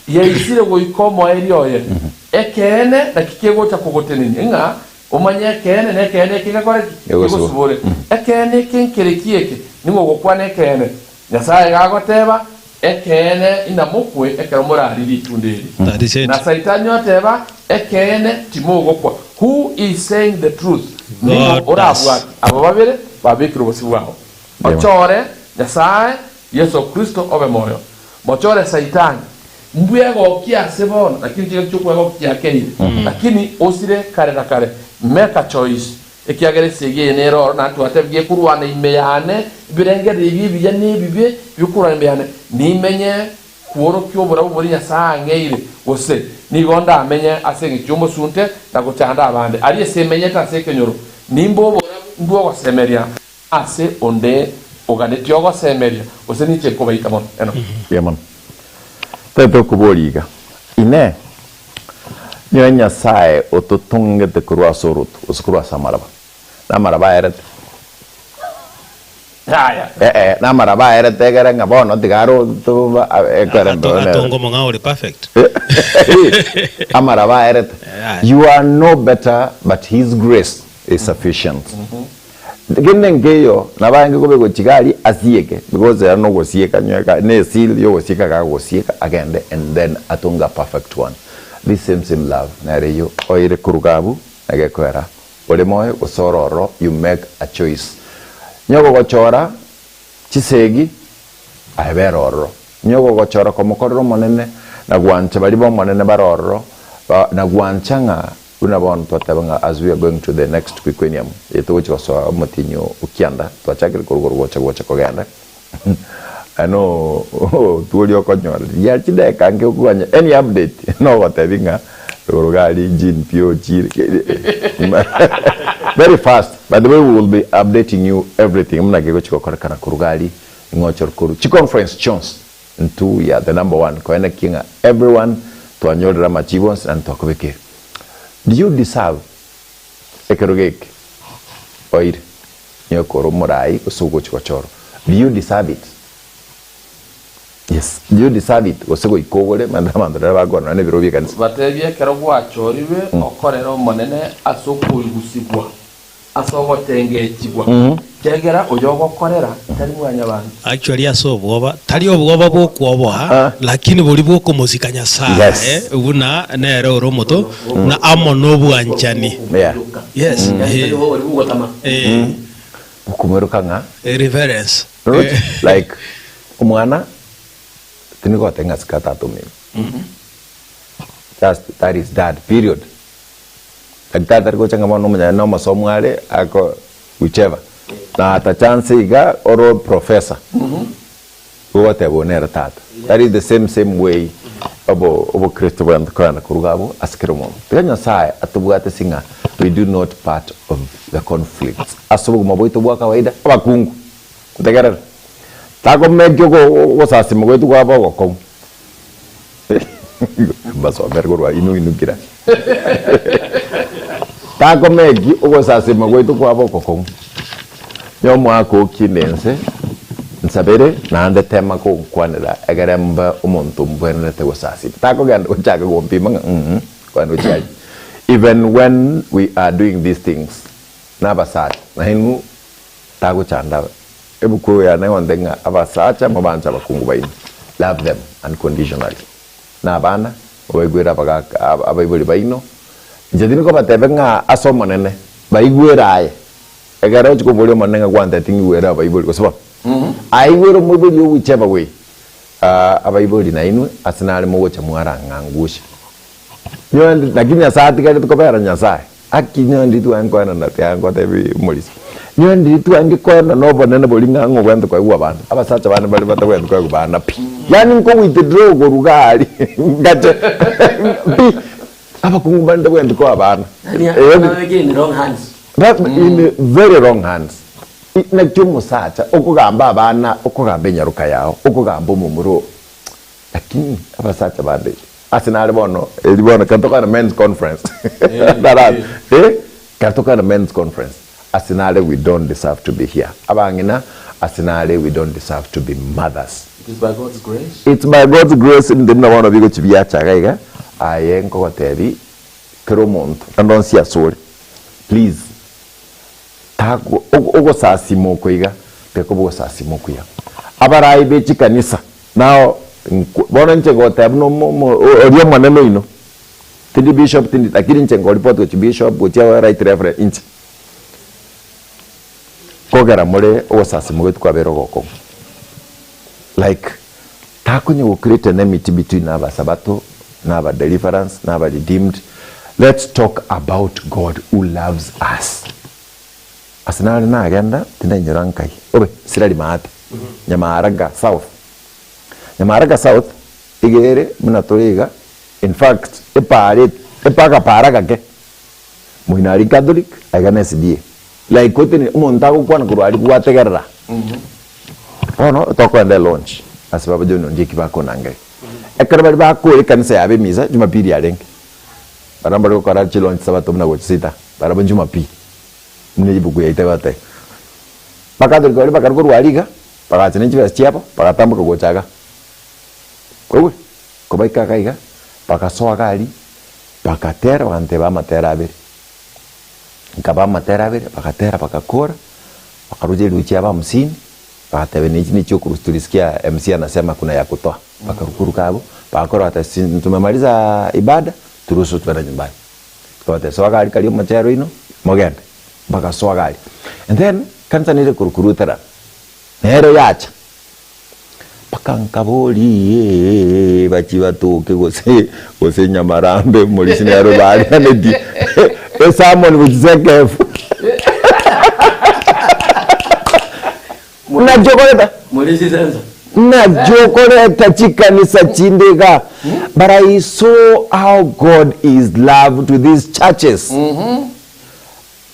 yeisire go ikomo erioye ekene na kikego cha kugotenene nga umanye kene ne kene kigakore kigosubore ekene kinkerekieke ningo gokwane kene Nyasaye gagoteba ekene ina mukwe ekero murari litundiri na saitani oteba ekene timugokwa. Who is saying the truth? Nimo urabwa abo babere babikira bosi bwao. Mochore Nyasaye Yesu Kristo obe moyo. Mochore saitani mbwego kia sebona lakini kile cyukwego kia keire lakini osire kare na kare make a choice ekiagere sege nero na twatebye kurwana imeyane birengere ibibiya nibibe bikurwana imeyane nimenye kuoro kyobora buri Nyasaye ngeire ose nigonda amenye asenge cyumbo sunte nagochanda abande ari semenye taseke nyoro nimbo bora ndwo semeria ase onde ogane tyogo semeria ose ni cheko baita mon eno yamon teto kuboliga ine nyo Nyasaye ototunge te kurwa sorut uskurwa samaraba na maraba eret na maraba eret tegere ngabono digaro to tongo monga ori perfect amaraba eret you are no better but his grace is sufficient. Ginengeyo nabange gobe go kigali asieke because there no go sieka nyoka ne seal yo go sieka ga go sieka agende and then atunga perfect one. This same love na reyo oire kurugabu agekwera ole moyo osororo you make a choice nyogo go chora chisegi aberoro nyogo go chora komokorro monene na gwancha bali bo monene baroro na gwanchanga unabona twatebanga as we are going to the next quiquenium yeto which was motinyo ukianda twachakira kuruguru gocha kogenda ano tuoli okonyora ya chide kange kuanya any update no watebinga rugali jin pio chi very fast. By the way, we will be updating you everything. Mna gego chiko kana kurugali ngochor kuru chi conference chons ntu ya the number one ko ene kinga everyone to anyodra machibons and to akobeke. Do you deserve ekerogek oir nyokoro morai usugo chikochoro? Do you deserve it? Yes. Do you deserve it? Usugo ikogole mandamandra bagona ne birobi kanisa. Batebye kero gwachoriwe okorero monene asoko igusibwa. Asogo tengechibwa. Kegera oyogo korera tari mwanya bantu. Actually asobwoba tari obwoba bwokwoboha lakini buli bwokomuzika Nyasaye ubuna nero romoto na amo nobwanchani. Yeah. Yes. Ukumerukanga reverence. Like umwana tiniko tenga skata to me. That is that period. Like that go changa mono mnya no masomwale ako whichever. Na ata chance iga oro professor. Wote bonera tata. That is the same way obo Kristo band kana kurugabo askiromo. Tenya sai atubwate singa we do not part of the conflicts. Asubu maboito bwa kawaida abakungu. Ntegera. Tako mekyo go sasi mwetu kwa babo kom. Baso bergorwa inu kira. Tako meki go sasi mwetu kwa babo kom. Nyomo ako kinense nsabere nande tema ko kwanira egeremba umuntu mbwene te wasasi tako ganda uchaga gompima kwano chaji. Even when we are doing these things nabasat na hinu tako chanda ebuko ya na ondenga abasacha mabancha bakungu baini love them unconditionally na bana obegwera baga abaibuli baino jedini ko batebenga asomonene baigweraye egara chiko bolio manenga kwanta tingi wera baibuli ko saba ai wero mubuli whichever way abaibuli na inu asinale mogocha mwaranga ngushi nyondi lakini asati kale tukopera Nyasaye akinyondi tu ankwana na tyango tebi mulisi nyondi tu angikona nobo nene bolinga ngo kwento kwa uwa bana abasacha bana bali batakwento kwa bana pi yani nko withdraw go rugali ngaje pi abakungu banda kwento kwa bana in wrong hands. That in very wrong hands. Na chumo sacha okugamba abana okugamba nyaruka yao okugamba umumuro lakini abasacha bande asinale bono elibono katoka na men's conference katoka na men's conference asinale we don't deserve to be here abangina asinale we don't deserve to be mothers. It is by God's grace. It's by God's grace ndina bono bigo chibiacha gaiga ayenko gotebi kromonto andon sia sore please tako ogo sasi moko iga peko bogo sasi moko ya abarai bechi kanisa Now bona nchengo tabno odio mwaneno ino tindi bishop tindi lakini nchengo report with bishop gotia right reverend inch kogera mure osasi mugetu kwa bero goko like takunye go create an enmity between aba sabato na aba deliverance na aba redeemed. Let's talk about God who loves us. Asinali na agenda tinda nyirankai obe sirali maate Nyamaraga South. Nyamaraga South igere munatoliga in fact epaka paraga ke muinari Catholic agana SDA like kotini umonta ko kwana kurwali kwategerera ono tokwenda launch asibaba jono ndiki bako nangai ekarabali bako kanisa yabe miza Jumapili yarenge barambara ko karachi launch sabato mna gochita baraba Jumapili mne jibuku yaita bate bakadori ko bakar kurwaliga pakatine chivas chiapo pakatambuka gochaga wewe kobaika kaiga pakasoa gali pakatera wante ba matera abiri nkaba matera abiri pakatera pakakora pakaruje luchia ba msini pakatebe ni chio kurustulisikia MC anasema kuna ya kutoa pakarukuru kabo pakora hata tumemaliza ibada turuhusu twende nyumbani kwa soa gali kali matero ino mogenda pakasoa gali and then kanisa nile kurukurutera nero yacha pakankaboli bachiba toke gose Nyamarambe muri sinero bali anedi someone which is careful na jokoleta muri sisenza na jokoleta chikanisa chindega but I saw how God is loved to these churches.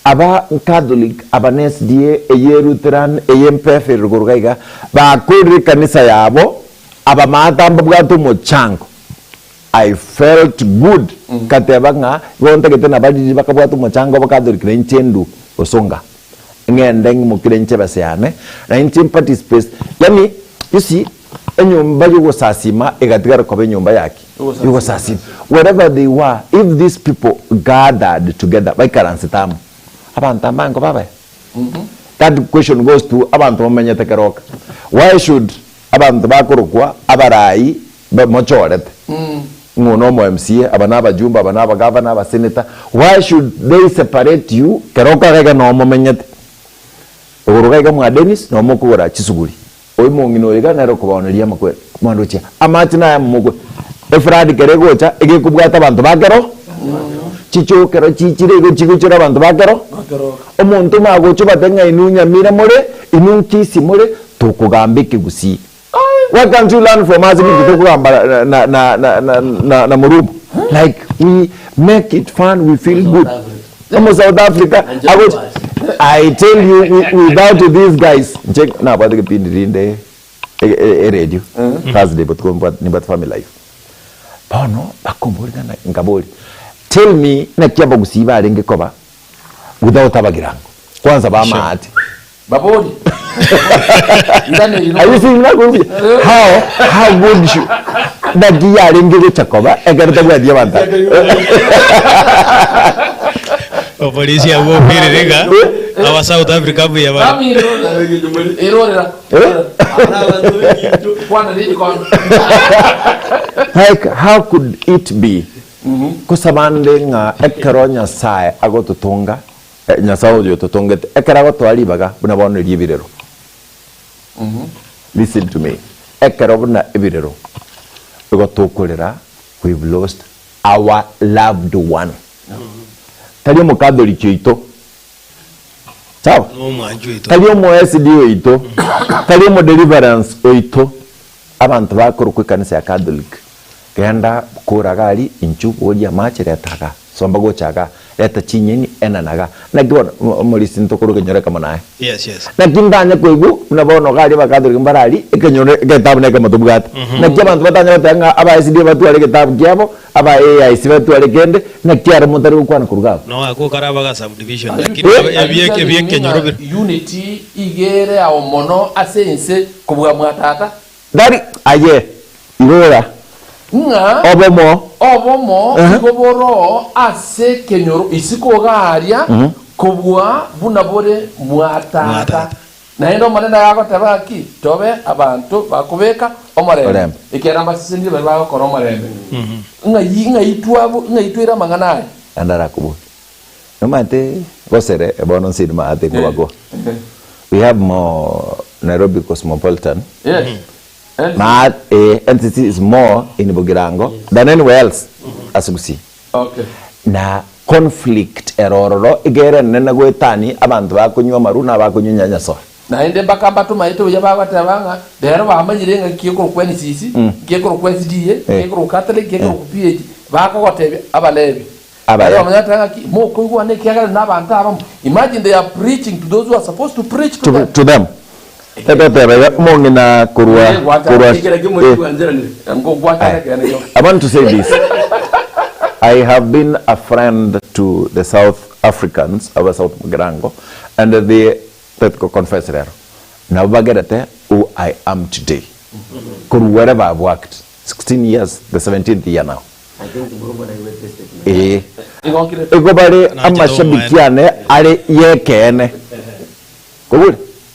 Aba Catholic, aba NSDA, eye Lutheran, eye MPF rugurugaiga ba kuri kanisa yabo aba matamba bwato mochango. I felt good katebanga wonta ketena badi bakabwato mochango ba Catholic renchendu osonga ngendeng mukirenche baseane 19 participants. Yani you see enyumba yugo sasima egatigara kobe nyumba yake yugo sasima wherever they were, if these people gathered together by karansi tamu abantu amango baba. That question goes to abantu bamenyete keroka. Why should abantu bakorokwa abarai mochorete ngono mo MCA abana abajumba abana abagavana aba senator, why should they separate you keroka rega no momenyete urugaga mwa Dennis no mukura chisuguri oyi mongino rega naro kubaoneria makwe mwandocha amati na ya mugwe efradi keregocha egekubwata abantu bakero chicho kero chichire go chiguchira abantu bakero omuntu magocho batenga inunya mira more inunkisi more tukugambike gusi. What can you learn from us tukugamba na murubu? Like we make it fun, we feel good. South Africa I tell you without these guys check na bado kipindi rinde radio Thursday but ni but family life bono bakumburi na ngabori. Tell me na kiaba gusiba arenge koba without abagirango kwanza ba maati babodi are you seeing how good you da giya arenge chakoba egarta gwadia banta polisi ya wo pirega awa South Africa buya ba erorera kwana ni kon like how could it be kusabande nga ekeronya sae agotutunga nyasawo yo tutungete ekerago twalibaga buna bono libirero. Listen to me, ekero buna ibirero tukolera we've lost our loved one. Tali mu Catholic ito sawa tali mu SDA ito tali mu deliverance ito abantu bakuru ku kanisa ya Catholic kenda kuragari inchu odia machere taka somba gochaga eta chinyeni enanaga na gibona muri sintokuru kenyore kama nae yes na kindanya kwegu mnabono gari bakaduri mbarali ekenyore getabu neka matubugata na kyabantu batanya batanga aba SD batwale getabu kyabo aba AI sibatwale kende na kyara mutari ukwana kurugabo no ako karabaga subdivision lakini ebiye kenyoro unity igere awo mono asense kubwa mwatata dari aye ibora nga obomo igoboro ase kenyoro isiko garia kubwa bunabore mwatata naendo manenda yako tabaki tobe abantu bakubeka omorembe ikera mbasindi baba ko omorembe ngaitwira mangana andara kubu nomate gosere ebono sid maate ko we have more Nairobi Cosmopolitan. Yes. But entity is more in Bugirango than anywhere else, as you see. Okay. Na conflict erororo igere nena gwetani abantu bakunywa maruna bakunywa nyanyaso. Na ende bakamba tumaite uya babatabanga dero bamanyire nga kiyekoro kweni sisi kiyekoro kweni diye kiyekoro Catholic kiyekoro PhD bako gotebe abalebi. Abaya bamanyatanga mo kuigwa ne kiyagala nabantu abam. Imagine they are preaching to those who are supposed to preach to them. I want to say this. I have been a friend to the South Africans, our South Mugirango, and they confess there. Now, who I am today. Wherever I've worked, 16 years, the 17th year now. I think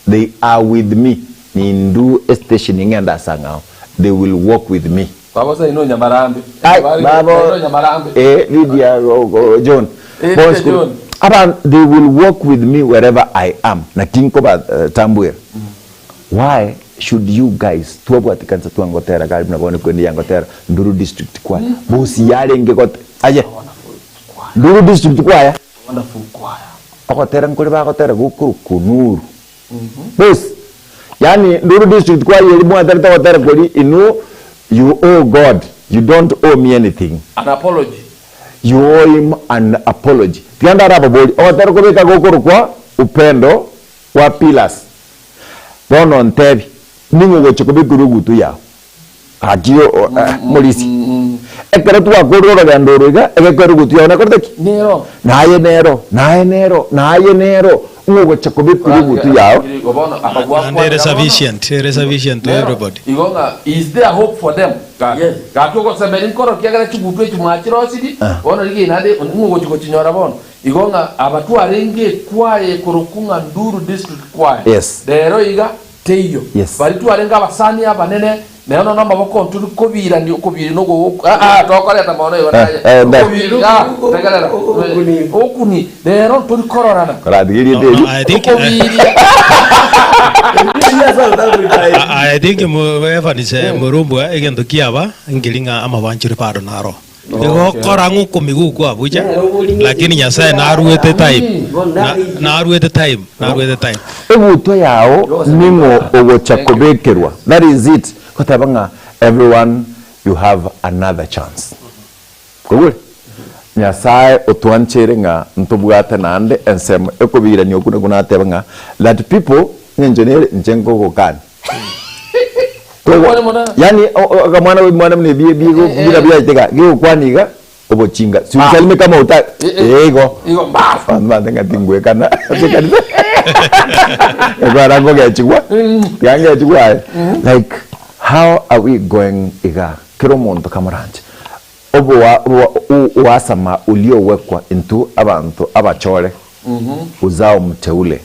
they are with me. Nindu stationing and asangao. They will walk with me. Baba say no Nyamarambe. Lydia John. They will walk with me wherever I am. Na kinkoba Tambwe. Why should you guys tuwabwati kansa tuangotera karibu na bone kwendi yangotera Nduru district kwa bosi yale ngekote aje Nduru district kwa ya wonderful choir akotera nkole bakotera gukuru kunuru boss yani Nduru district kwa yeli mwatarita kotera koli inu you owe God, you don't owe me anything. An apology. You owe him an apology. Tianda raba boli akotera kubeka gukuru kwa upendo wa pillars bono ntebi ningo gochikobe kurugutu ya hakio molisi ekere tu akororo ga ndoroga ekere gutu ya nakorteki nero naye ngo gochikobe kurugutu ya and there is a vision to everybody. Igonga, is there hope for them? Yes. Gato ko semerin koro kiagara chibutu chumachiro sidi bono ligi nade ngo gochinyora bono igonga abatu arenge kwaye kurukunga Nduru district kwaye yes dero iga teyo yes bari tu arenga abasani abanene nayo no maboko turi kubira ndi ukubira no tokore atamono yona kubira tegalera okuni dero turi kororana koradigiri debi I think whoever is murumbwa egendo kiaba ngilinga amabanchire paro naro ego korangu komigu kwa buja lakini nyasaye naruete time ebuto yao ningo ogochakobekerwa. That is it. Kotabanga everyone you have another chance. Kugule nyasaye otwanchere nga ntobwata nande ensem ekobira nyokuna kunatebanga that people njenere njengo kokani yani mwana mne bila tega gigo kwaniga obochinga siusalime kama uta ego mbandenga tingwe kana egara gachigwa yange chigwa like how are we going iga kiro monto kamaranje obo wasama uliowekwa into abantu abachore uzao mteule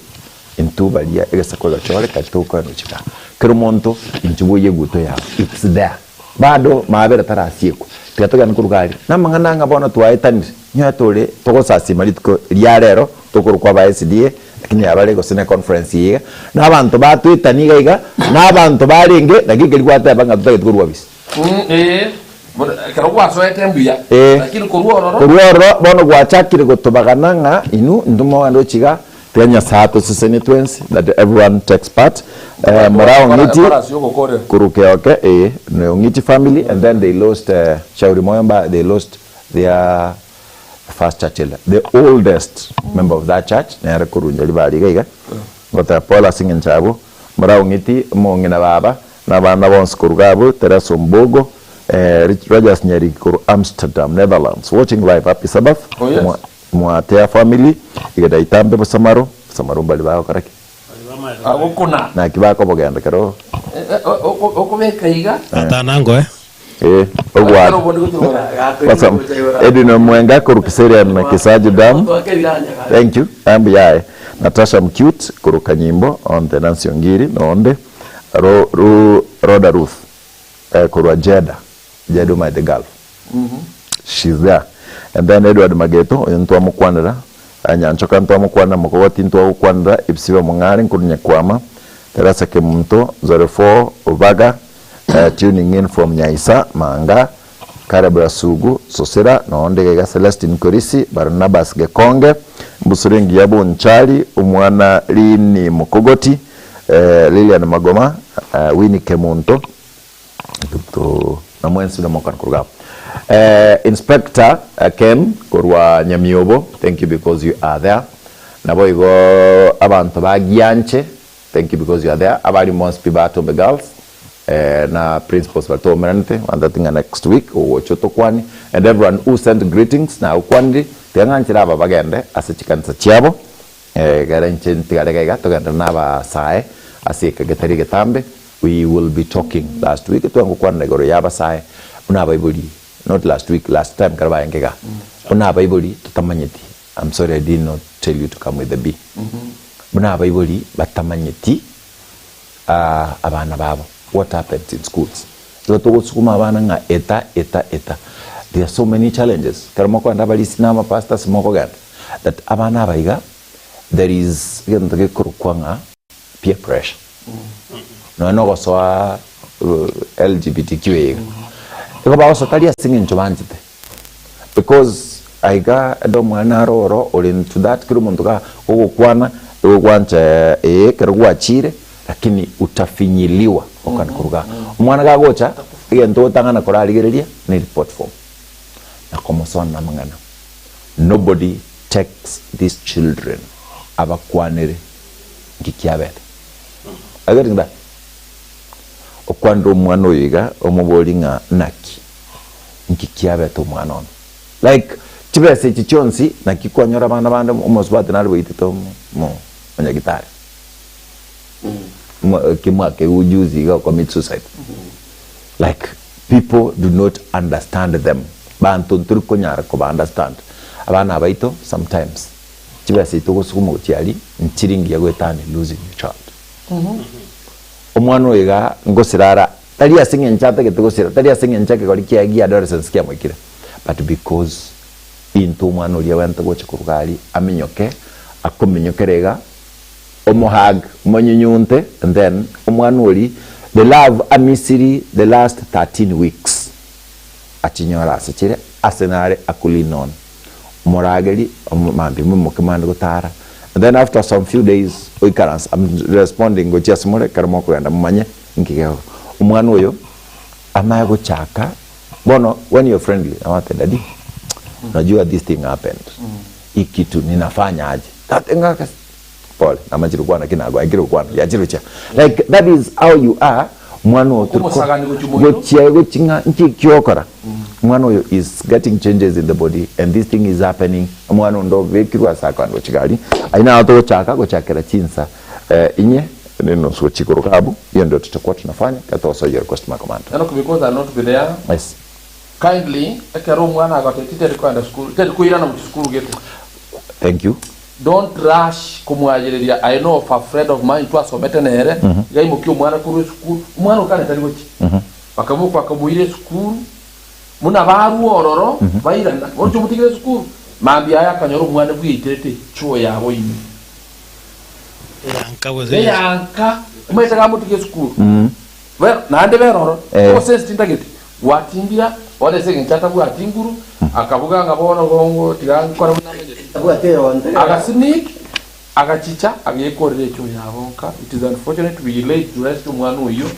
into balia egesakwa chore katuko no chika kero monto inchubuye guto ya it's there bado maabera tarasieko tiatoga nkurugari namangana ngabona twaitani nyatore togosasi maritko lyarero tokorukwa ba SDA lakini abale go sene conference yiga nabantu batwitani gaiga nabantu barenge dakike likwata banga tutage tukurwa bisi kero kwasoete mbuya lakini kuruoro bono gwachakire gotobagana nga inu ndumo ando chiga Kenya sato siseni twins that everyone takes part. Morao ngiti kurukeoke ngiti family and then they lost Shauri Moyamba, they lost their first church elder, the oldest member of that church na kurunjali bali gaiga ngota Paula singin chabo morao ngiti mongina baba na bana bons kurugabo Tereso Mbogo Rogers Nyeri kuru Amsterdam Netherlands watching live happy Sabbath. Mwatea family igada itambe Samaro mbali bao karaki agukuna na kibako bogenda karo okubeka iga atanango ogwa wasam edino mwenga kurukiseria na Kisaji Dam. Thank you ambu yae Natasha Mcute kuruka nyimbo on the Nancy Ongiri nonde Rhoda Ruth kurwa Jeddah my the girl. She's there. And then Edward Mageto oyintwa mukwanira anyanchoka ntwa mukwana mukogoti ntwa ukwanira ibisiba mungari nkurunya kwama Teresa Kemunto 04 Ubaga tuning in from Nyaisa Manga Karabra Sugu Sosera nonde ga Celestine Korisi Barnabas Gekonge Mbusurengi yabo Nchali umwana Lini Mukogoti Lilian Magoma Winnie Kemunto to na mwensi na mokana kuruga Inspector Kem kurwa Nyamiobo, thank you because you are there. Nabo igo abantu bagianche, thank you because you are there. Abali monspi bato be girls na principals bato merante and that thing next week o choto kwani and everyone who sent greetings na ukwandi tenganchira aba bagende asichikanza chiabo garanche ntigarega togenda naba sae asika getari getambe. We will be talking last week to ngukwana goro yaba sae una baibuli. Not last week, last time karaba yengega. Una baibuli tutamanyeti. I'm sorry I did not tell you to come with the B. Una baibuli batamanyeti abana babo. What happens in schools? Toto sukuma abana nga eta. There are so many challenges. Karamoko and abali sinama pastors moko gad. That abana baiga there is peer pressure. No so LGBTQ. Because I got a domana or into that kirumunduka ukwana ukwancha kerwa chire lakini utafinyiliwa okankuruga mwana gagocha igento tangana koraligereria ni report form na komosona na mangana. Nobody takes these children abakwanere ngikiabete agaringa that okwando mwana oyiga omubolinga naki nkikiabete omwana ono like chibese chichonsi nakikwanyora abana bande omosbate nalibitito mo onyagitari kimwake ujuzi ga commit suicide. Like people do not understand them bantu turikonyara ko understand abana abaito sometimes chibese tugusukuma utiali nchiringi yagwetani losing your child. Omwana oyiga ngosirara tali asinge nchata ketugosira tali asinge nchake kali kiagia adolescence kia mwikira but because into omwana oli awanta gocha kurugali aminyoke akominyokerega omohag monyunyunte and then omwana oli the love amisiri the last 13 weeks achinyora asechire asenare akulinon morageli mambi mumukimanda gutara. And then after some few days, I'm responding go just more karamoko and manye nkigeo. Umwana oyo amaya go chaka. Bono when you're friendly, I want daddy. Najua this thing happened. Ikitu ninafanya aje. Tatenga kas pole namajiru kwana kinago agiru kwana yajirucha. Like that is how you are. Mwano go chinga nchi kiokora. Mwano is getting changes in the body and this thing is happening. Mwano ndo vekirwa sakando chigali. Aina ato chaka go chakera chinsa inye neno so chikoro kabu. Hiyo ndio tutakuwa tunafanya kata also your customer command. And because I not be there. Yes. Kindly ekero mwana agatete kwenda school. Tete kuira na school gete. Thank you. Don't rush kumwajiria. I know of a friend of mine to asomete nere yaimukio mwana kuru school mwana ukane tali gochi bakamuko akamuire school muna baru ororo bairana onto mutigire school mambi aya kanyoro mwana bwitete chuo yabo yini yanka waze yanka umeta gamutigire school well nande beroro ko sense tindagete watingira ode sege nchata bwa tinguru akavuga ngabona gongo tigangikora agasinik agachicha agekorere cyo yabonka. It is unfortunate we late to rest umwana uyu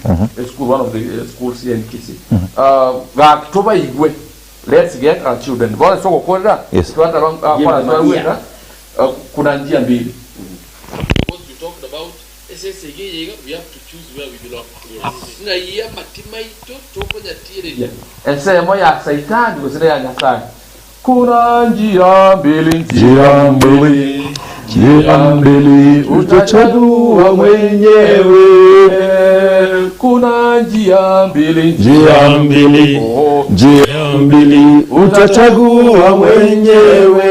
school one of the schools here in Kisii October igwe. Let's get our children bora soko kwenda twata kwa kuna njia mbili. What we talked about SSG yega we have to choose where we belong. Na iya matimaito tokonya tireria ensemo ya saitani gusire ya nyasaye. Kuna njia mbili utachagua mwenyewe. kuna njia mbili, njia mbili, njia mbili utachagua mwenyewe.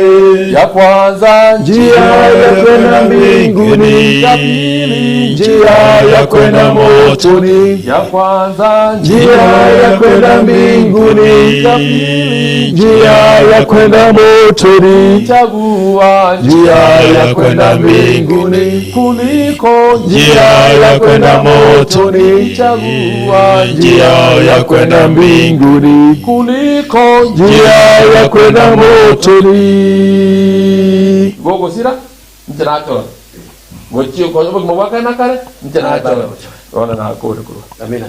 Ya kwanza njia ya kwenda mbinguni, ya pili njia ya kwenda motoni. Ya kwanza njia ya kwenda mbinguni, ya pili njia ya kwenda motoni. chagua njia ya kwenda mbinguni kuliko njia ya kwenda motoni. chagua njia ya kwenda mbinguni kuliko njia ya kwenda motoni. gogo sira ntinacho gochi ko yo mo waka na kare ntinacho ona na ko ko amina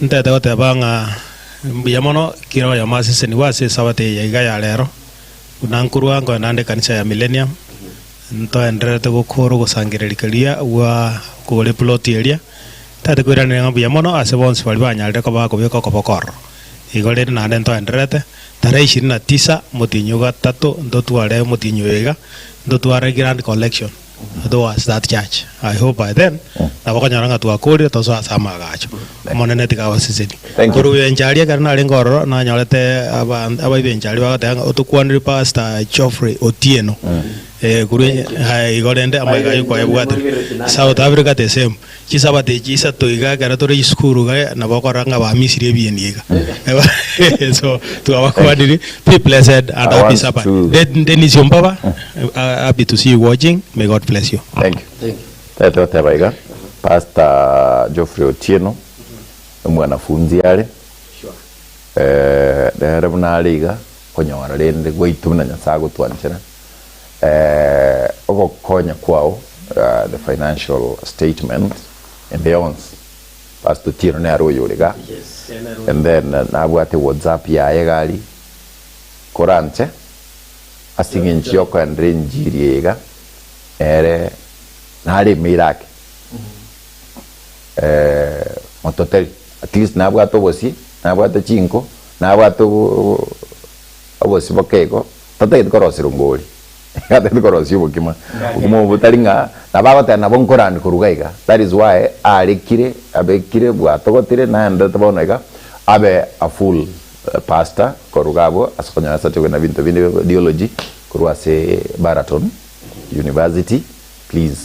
ntete goteba ng'a mbuya mono kiro ya masiseni wase sabate ya iga ya lero unankurwa ngo nande kanisa ya Millennium nto enderete gukuru gusangirerikaria wa kugure plot area tate kwirane mbuya mono ase bonse bali banyalire ko bakobeka ko bokoro igore nande nto enderete tarehe 29 mutinyo gatatu ndotware mutinyo ega ndotware grand collection. Otherwise that church I hope by then na bakanyaranga twakuri tozo asama gacho monene tikawa sisini kuru yenjaria karna lengoro na nyolete aba yenjari bagatanga otukwaniri pastor Geoffrey Otieno kuru igorende amaga yuko yabwate South Africa the same chisabate chisa toiga gara tore school ga na bakoranga ba misiri ebieniga so tuwakwadiri be blessed and happy Sabbath. Dennis Yombaba, happy to see you watching. May God bless you. Thank you. Tete baiga Pastor Geoffrey Otieno mwanafunzi yale dere bunaliga konyora rende gwitumna nyasago twanchena ogo konya kwao the financial statement and the ons Pastor Otieno ne aroyuriga and then nabwate WhatsApp ya yegali korante asinginchi yoko andre njiriega ere nari mirake mototeri at least nabwato bosi nabwato chinko nabwato abosi bokego tate korosira ngoli tate korosira bokima mo butaringa nabagota nabo nkorani kurugaiga. That is why arekire abekire bwatogotire na ndabonega abe a full pastor korugabo askonya sacho na bintu bindi theology kurwase Baraton University. Please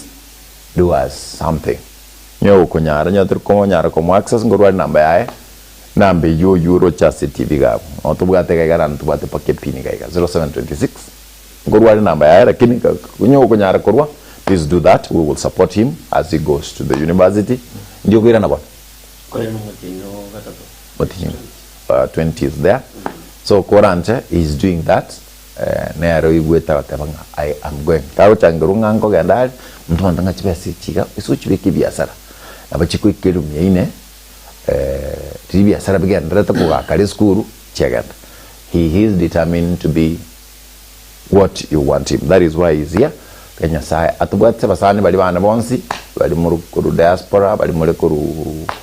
do us something. Nyo kunyara nyatur ko nyara ko access ngorwa namba yae nambe yo euro chase TV gabo otubwate gaigara ntubate paket pini gaiga 0726 ngorwa namba yae lakini nyo kunyara korwa. Please do that. We will support him as he goes to the university. Ndio kwira nabo ko no mutino gatatu mutino 20 is there. So Korante is doing that. Nero igweta tabanga I am going tawo changurunga ngo gandal mtu ndanga chibese chiga isuchi biki biasara abachiko ikeru myeine biasara bigenda rata ko akale skuru chegata. He is determined to be what you want him. That is why he is here. Kenya sai atubwatse basani bali bana bonsi bali mu diaspora bali mu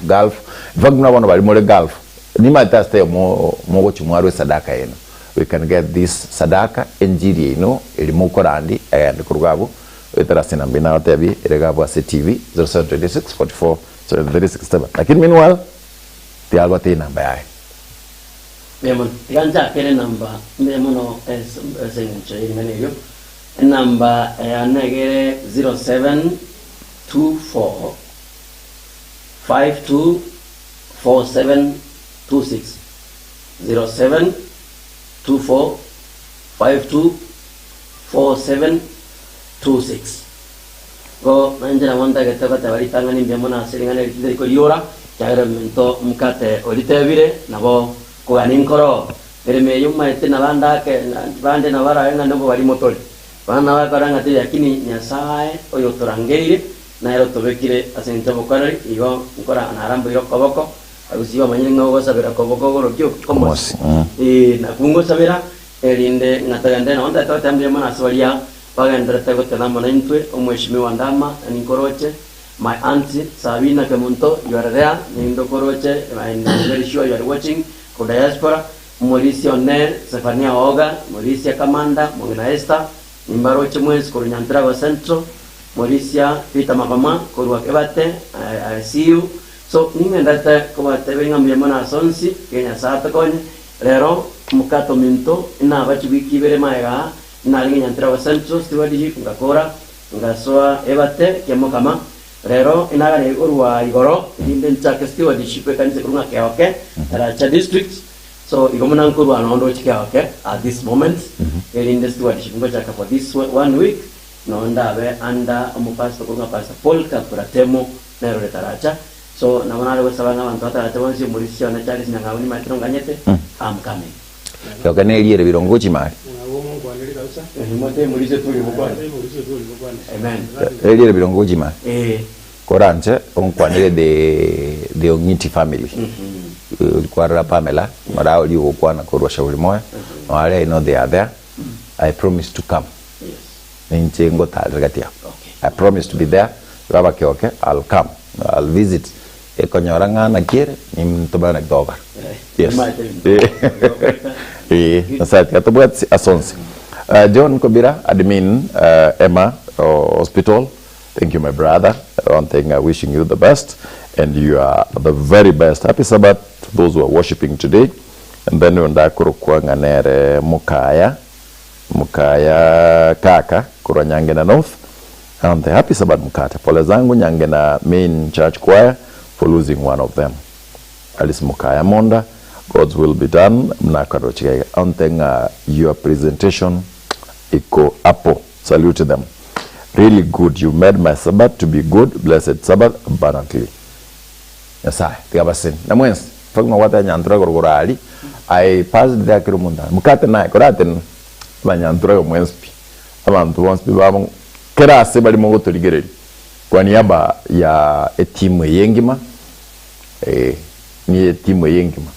Gulf vagna bana bali mu Gulf ni mataste mo gochumwarwe sadaka yenu. We can get this sadaka NGD no elimukorandi and kurugabo etarasina mbina tabi eregabo ase TV 0726 44 36 lakini meanwhile tiago te namba yae memon ganja kere namba memono esenche imeneyo namba anegere 0724 524726 07 24524726 go nanjira wanda getaba tabari tangani mbemona selingane ko yora chagara mento mukate olitebire nabo ko aninkoro pereme yuma etena banda ke bande na bara nga ndo bali motole bana bakaranga te yakini nyasaye oyo torangeire na ero tobekire asente bokare igo nkora anarambo iro koboko agusiba manyine ngo sabira koboko goro kyo komos na kungo sabira elinde ngatagande na onda tote ambe mana aswalia bagandra tego telamo na intwe omweshimiwa ndama ninkoroche my auntie Sabina Kemunto, you are there nindo koroche I'm very sure you are watching ko diaspora Mauricio Ner Sefania Oga Mauricio Kamanda Mongina Esta Nimbaroche mwezi ko nyantrago centro Mauricia Peter Mapama korwa kebate I see you so ningendata kobate bengamye mona sonsi Kenya sata konye rero mukato minto na bachi wiki bere maiga na linga ntra wa central stewardship ngakora ngasoa ebate kemo kama rero inagare urwa igoro inde nchake stewardship kanise kurunga keoke Racha district so igomana nkurwa nondo chikeoke at this moment inde stewardship ngochaka for this 1 week no ndabe anda umupasto kurunga pasta polka kuratemo nero retaracha so namana lewe sabanga abantu ataracha bonsi Mauricio na Charles nyangawuni matiro nganyete am coming yokane eliere birongochi mali amen eliere birongochi mali koranche onkwanire de Ongiti family kwa Pamela marao liwo kwana korwa shauri moya no ale I know they are there I promise to come ninjengo talagatia I promise to be there baba keoke I'll come I'll visit ekonyora na kire nimtobana dobar yes asante atobwat asonsi John Kobira admin Emma hospital. Thank you, my brother. One thing, wishing you the best, and you are the very best. Happy Sabbath to those who are worshiping today. And then we ndakuru kwa nganere Mukaya Kaka kura Nyangena North. And the Happy Sabbath Mukata. Pole zangu Nyangena main church choir for losing one of them. Alice Mukaya Monda. God's will be done. Mnakaro chikaya. Anting your presentation iko apo. Salute them. Really good. You made my Sabbath to be good. Blessed Sabbath abundantly. Yes, I. Tiabasin. Namwens. Fagma wata nyantura gorgorali. I passed there kirumunda. Mukate na koraten banyantura mwenspi. Abantu wonspi bamong kera se bali mongo toligereri. Kwa niaba ya timu yengima ni timu yengima.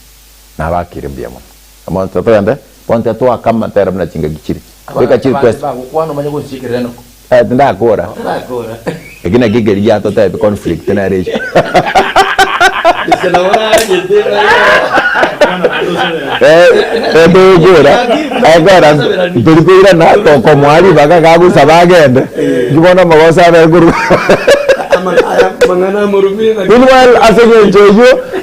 Na bakire mbiamo. Amon tatoyande ponte to kama tera mna chinga gichiri. Weka chiri quest. Kwano manya go chikireno. Tenda kora. Egina gigeri ya to type conflict na reach. Agora turikuira na to komwali baga gagu sabagende. Jibona magosa ba guru. mangana murumina Meanwhile,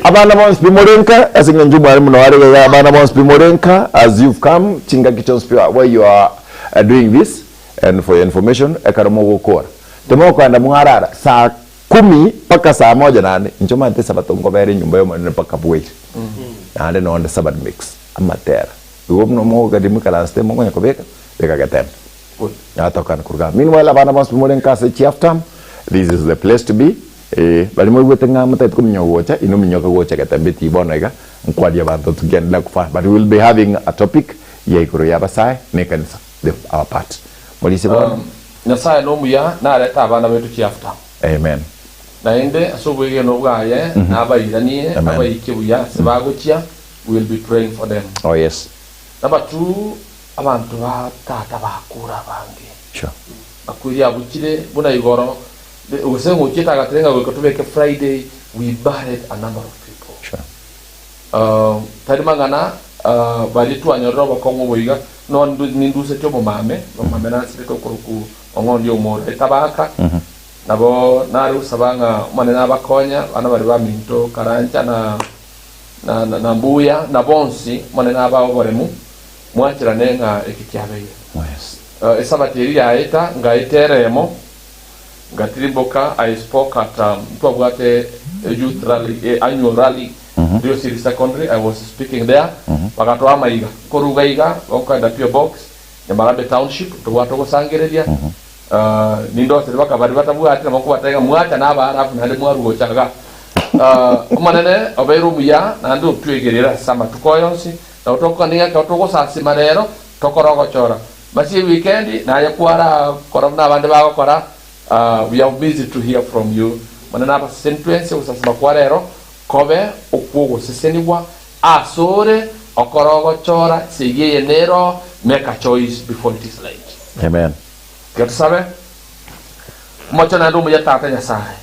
abana bons Pimorenka, abana bons Pimorenka, as you've come, Chinga Kitchen Spirit, where you are doing this, and for your information, Ekaramogo Kora. Tomoko and Muharara, saa 10 paka saa 1 nane, njoma ante sabatongo beri nyumba yo manene paka buwezi. Nande no onda sabat mix, amatera. Uwop no mo gadimu kalaste mo kwenye kubeka, beka gatem. Natokan kurga. Meanwhile, abana bons Pimorenka se chieftam, this is the place to be. Bali mo wete nga mata kumnyo wocha ino minyoka wocha katambeti bonega nkwadi abantu tugenda kufa, but we will be having a topic ya ikuru ya basai nekanisa our part molisi bona nyasaye no muya na leta abana betu chiafta amen na ende asobwege no bwaye na bayiranie abayikibuya sebagokia we will be praying for them. Oh yes. Number 2 abantu ba tata bakura bange sure akwiri abukire buna igoro usengo kita gatrenga go kutubeke Friday we buried a number of people. Sure. Tarimangana bali tu anyoro bakongo boiga no nduse cyo mame na siriko kuruku ongondi omora tabaka nabo naru sabanga manena bakonya bana bari ba minto karancha na mbuya na bonsi manena ba oboremu mwachira nenga ekityabe. Yes. Esa bateri ya eta ngaiteremo Gatriboka, I spoke at Twabwate Youth Rally, annual rally, Rio City Secondary. I was speaking there. Pagatoa maiga, Korugaiga, Okada Pure Box, Yamarabe Township, Tuwato Sangeria, Nindo Silvaka Baribata Buata, Mokuatega Muata Nava, and Muaru Chaga. Manene, Oberuya, Nando Puigera, Sama Tukoyonsi, Tokania, Totoko Simarero, Tokoroga Chora. Masi weekend, Nayakwara, Corona Vandava Kora. We are busy to hear from you. Manana sentence usasema kwarero kobe okugo seseniwa asore okorogo chora sigiye nero make a choice before it is late. Amen. Gato sabe mocho na ndumu ya tata nyasaye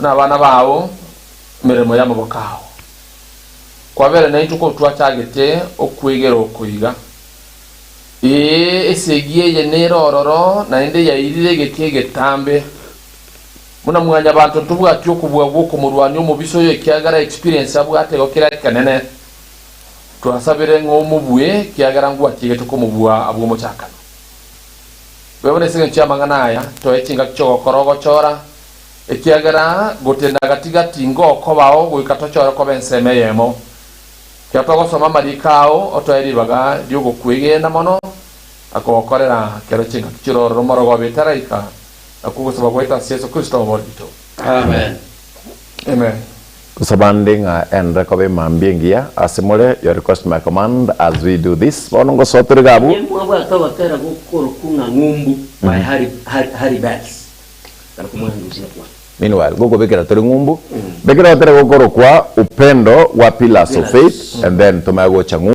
na bana bawo miremo ya mabokao kwa vere na ituko twachagete okwegera okuiga esegie ye nerororo na inde ya irire getie getambe muna mwanya bantu tubwatyo kubwa bwo kumurwanya umubiso yo kiagara experience abwate gokira kanene twasabire ng'omubwe kiagara ngwa kigeto kumubwa abwo muchakano bebone singa cyamangana aya to ekinga cyo korogo chora ekiagara gotenda gatigati ngoko bawo gwikatochora ko benseme yemo kyatogo soma marikao otoeri baga diogo kwegenda mono akokorera kero kinga kiroro morogo betaraika akugusaba kweta Yesu Kristo wordito. Amen. Amen. Kusabandinga and rekobe mambiengia asimole your request my command as we do this. Bonongo sotori gabu. Mwa tawa tera gukoro kuna ngumbu by Harry Bells. Meanwhile, gogo bekera tori ngumbu. Bekera tere gokoro kwa upendo wa pillars of faith and then tumago changu